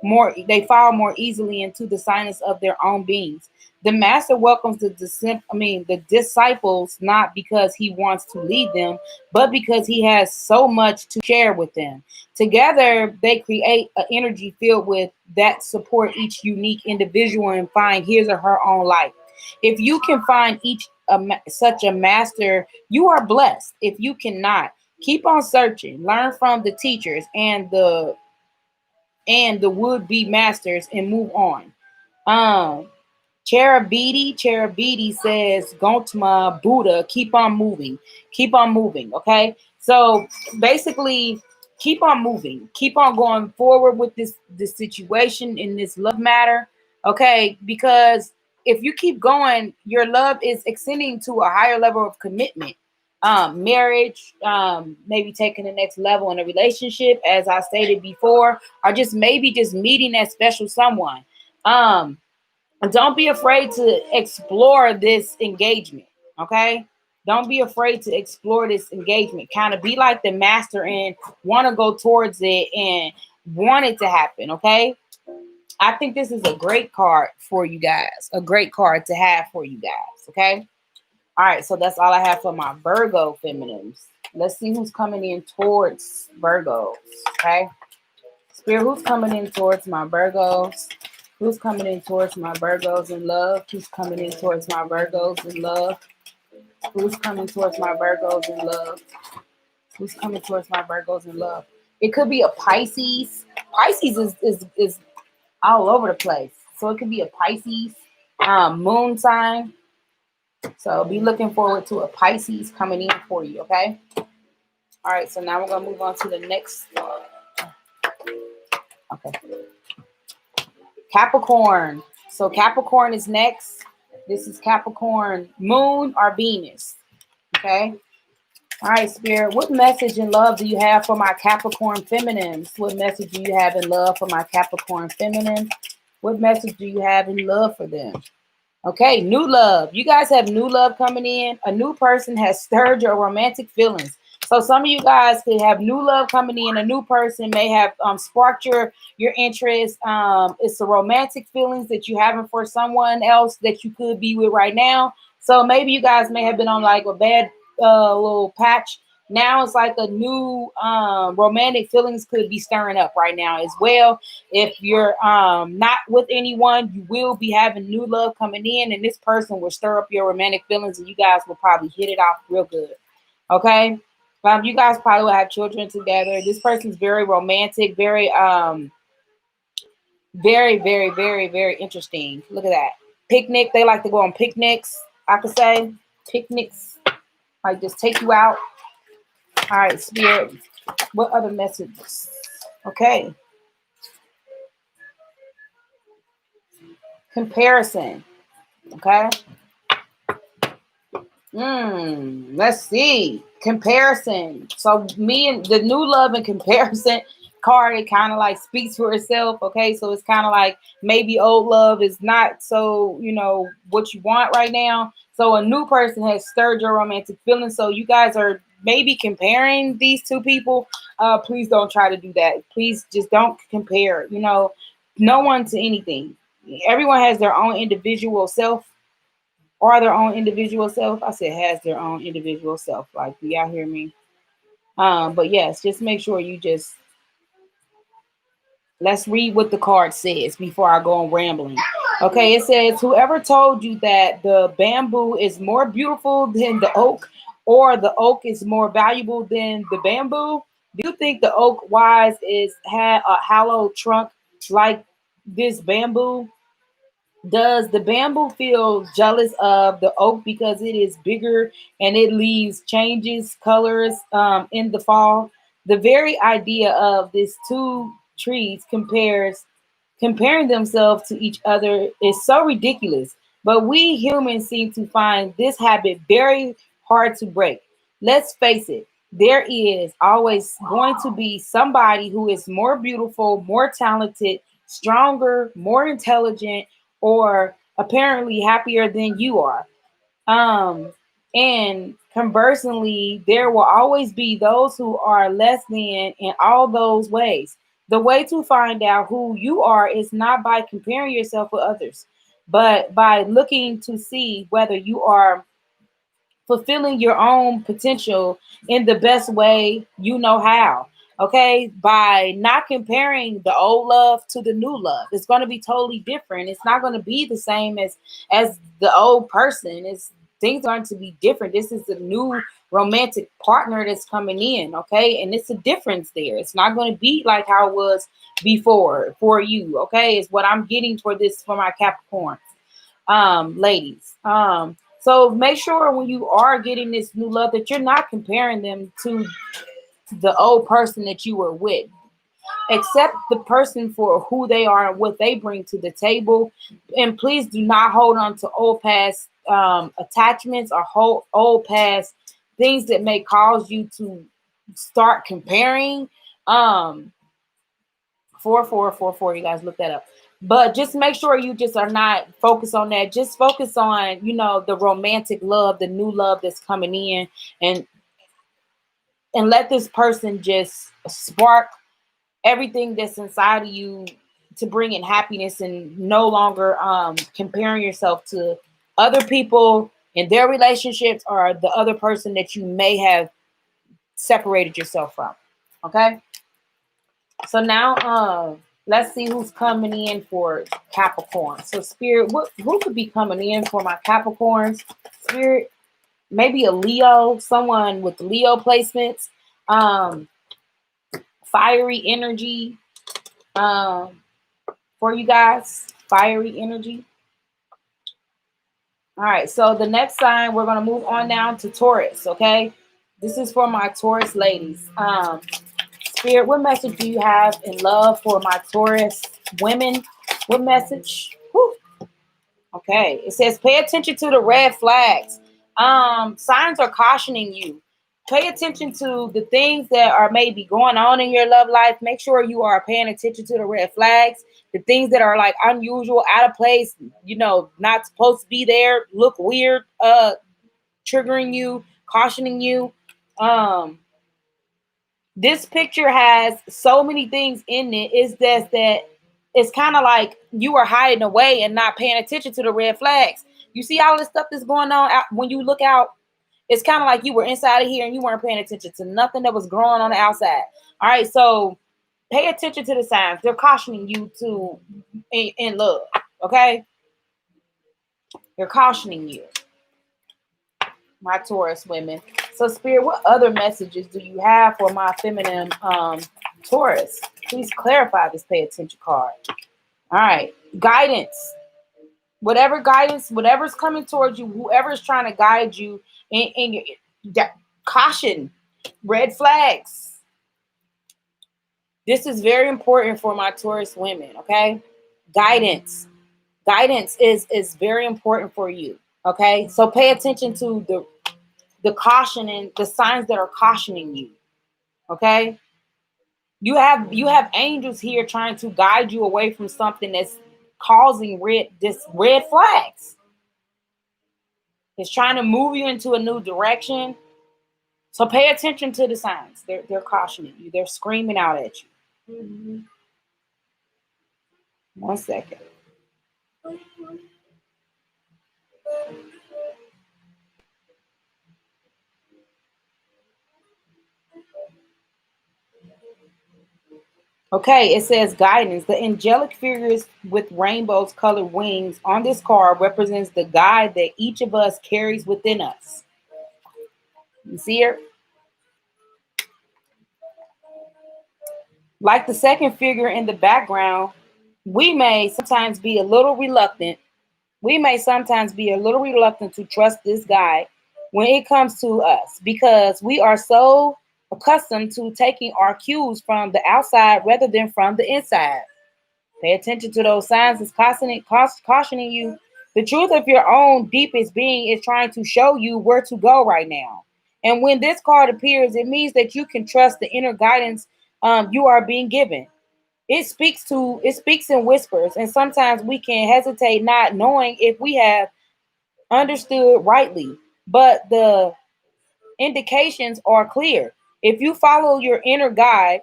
more easily into the silence of their own beings. The Master welcomes the disciples, not because he wants to lead them, but because he has so much to share with them. Together, they create an energy filled with that support each unique individual and find his or her own life. If you can find such a master, you are blessed. If you cannot, keep on searching. Learn from the teachers and the would-be masters and move on. Cherubidi says, Gautama Buddha, keep on moving. Keep on moving. Okay. So basically, keep on moving. Keep on going forward with this situation in this love matter. Okay. Because if you keep going, your love is extending to a higher level of commitment. Marriage, maybe taking the next level in a relationship, as I stated before, or just maybe just meeting that special someone. Don't be afraid to explore this engagement. Okay. Don't be afraid to explore this engagement. Kind of be like the master and want to go towards it and want it to happen. Okay. I think this is a great card for you guys. A great card to have for you guys. Okay. All right. So that's all I have for my Virgo feminines. Let's see who's coming in towards Virgos. Okay. Spirit, who's coming in towards my Virgos? Who's coming in towards my Virgos in love? Who's coming in towards my Virgos in love? Who's coming towards my Virgos in love? Who's coming towards my Virgos in love? It could be a Pisces. Pisces is all over the place. So it could be a Pisces moon sign. So be looking forward to a Pisces coming in for you, okay? All right, so now we're going to move on to the next one. Okay. Capricorn. So Capricorn is next. This is Capricorn moon or Venus, okay? All right, Spirit, what message in love do you have for my Capricorn feminines? What message do you have in love for my Capricorn feminine? What message do you have in love for them? Okay, new love. You guys have new love coming in. A new person has stirred your romantic feelings. So some of you guys could have new love coming in. A new person may have sparked your interest. It's the romantic feelings that you having for someone else that you could be with right now. So maybe you guys may have been on like a bad little patch. Now it's like a new romantic feelings could be stirring up right now as well. If you're not with anyone, you will be having new love coming in, and this person will stir up your romantic feelings, and you guys will probably hit it off real good. Okay, you guys probably will have children together. This person's very romantic, very interesting. Look at that picnic. They like to go on picnics. I could say picnics, like just take you out. All right, Spirit. What other messages? Okay. Comparison. Okay. Let's see. Comparison. So me and the new love and comparison card, it kind of like speaks for itself. Okay. So it's kind of like maybe old love is not so, what you want right now. So a new person has stirred your romantic feelings. So you guys are maybe comparing these two people. Please don't try to do that. Please just don't compare, no one to anything. Everyone has their own individual self or their own individual self. I said has their own individual self. Like, do y'all hear me? But yes, just make sure you just let's read what the card says before I go on rambling. Okay, it says whoever told you that the bamboo is more beautiful than the oak, or the oak is more valuable than the bamboo. Do you think the oak wise is had a hollow trunk like this bamboo? Does the bamboo feel jealous of the oak because it is bigger and it leaves changes colors in the fall? The very idea of these two trees comparing themselves to each other is so ridiculous. But we humans seem to find this habit very hard to break. Let's face it, there is always going to be somebody who is more beautiful, more talented, stronger, more intelligent, or apparently happier than you are. Um, and conversely, there will always be those who are less than in all those ways. The way to find out who you are is not by comparing yourself with others, but by looking to see whether you are fulfilling your own potential in the best way you know how. Okay, by not comparing the old love to the new love, it's going to be totally different. It's not going to be the same as the old person. It's things are going to be different. This is a new romantic partner that's coming in. Okay, and it's a difference there. It's not going to be like how it was before for you. Okay, is what I'm getting for this for my Capricorn ladies. So make sure when you are getting this new love that you're not comparing them to the old person that you were with. Accept the person for who they are and what they bring to the table. And please do not hold on to old past attachments or old past things that may cause you to start comparing. 4444, you guys look that up. But just make sure you just are not focused on that. Just focus on, the romantic love, the new love that's coming in, and let this person just spark everything that's inside of you to bring in happiness, and no longer comparing yourself to other people in their relationships or the other person that you may have separated yourself from. Okay? So now let's see who's coming in for Capricorn. So Spirit, who could be coming in for my Capricorns? Spirit, maybe a Leo, someone with Leo placements. Fiery energy for you guys. Fiery energy. All right, so the next sign, we're going to move on down to Taurus, okay? This is for my Taurus ladies. Spirit, what message do you have in love for my Taurus women? What message? Whew. Okay, it says pay attention to the red flags. Signs are cautioning you. Pay attention to the things that are maybe going on in your love life. Make sure you are paying attention to the red flags, the things that are like unusual, out of place, not supposed to be there, look weird, triggering you, cautioning you. This picture has so many things in it. It's just that it's kind of like you are hiding away and not paying attention to the red flags. You see all this stuff that's going on out, when you look out, it's kind of like you were inside of here and you weren't paying attention to nothing that was growing on the outside. All right, so pay attention to the signs. They're cautioning you to in love, okay? They're cautioning you, my Taurus women. So Spirit, what other messages do you have for my feminine Taurus? Please clarify this pay attention card. All right, guidance. Whatever's coming towards you, whoever's trying to guide you in your caution, red flags. This is very important for my Taurus women, okay? Guidance. Guidance is very important for you, okay? So pay attention to the caution and the signs that are cautioning you, okay? You have angels here trying to guide you away from something that's causing red flags. It's trying to move you into a new direction. So pay attention to the signs. They're cautioning you. They're screaming out at you. Mm-hmm. 1 second. Okay, it says guidance. The angelic figures with rainbows colored wings on this card represents the guide that each of us carries within us. You see her? Like the second figure in the background, we may sometimes be a little reluctant. We may sometimes be a little reluctant to trust this guide when it comes to us because we are so accustomed to taking our cues from the outside rather than from the inside. Pay attention to those signs. It's cautioning you. The truth of your own deepest being is trying to show you where to go right now. And when this card appears, it means that you can trust the inner guidance you are being given. It speaks in whispers, and sometimes we can hesitate not knowing if we have understood rightly. But the indications are clear. If you follow your inner guide,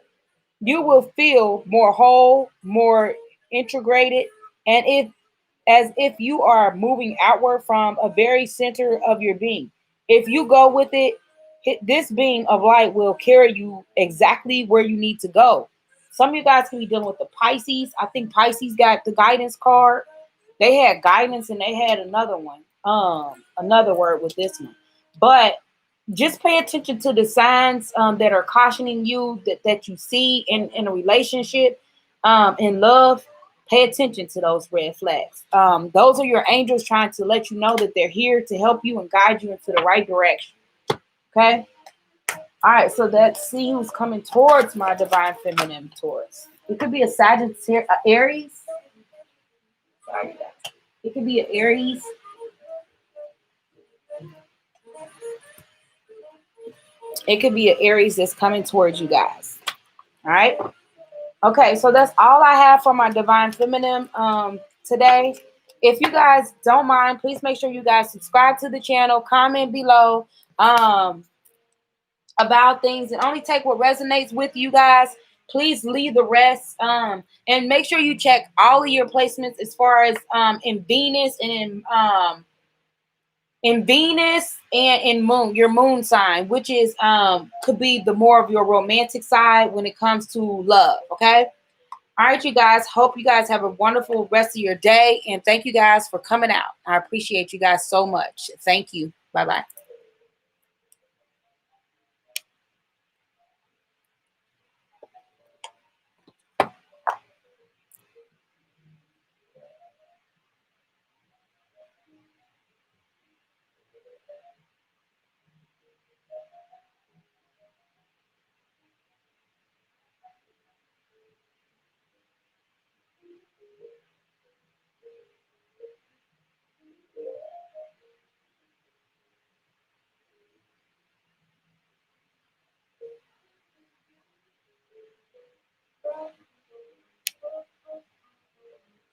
you will feel more whole, more integrated, and if you are moving outward from a very center of your being. If you go with it, this being of light will carry you exactly where you need to go. Some of you guys can be dealing with the Pisces. I think Pisces got the guidance card. They had guidance and they had another one. Another word with this one. But just pay attention to the signs that are cautioning you that you see in a relationship, in love. Pay attention to those red flags. Those are your angels trying to let you know that they're here to help you and guide you into the right direction. Okay? All right, so let's see who's coming towards my divine feminine Taurus. It could be a Sagittarius, Aries. Sorry, guys. It could be an Aries. It could be an Aries that's coming towards you guys. All right. Okay, so that's all I have for my divine feminine today. If you guys don't mind, please make sure you guys subscribe to the channel, comment below about things, and only take what resonates with you guys. Please leave the rest. And make sure you check all of your placements as far as in Venus and in Venus and in moon, your moon sign, which is could be the more of your romantic side when it comes to love. Okay. All right, you guys. Hope you guys have a wonderful rest of your day. And thank you guys for coming out. I appreciate you guys so much. Thank you. Bye-bye.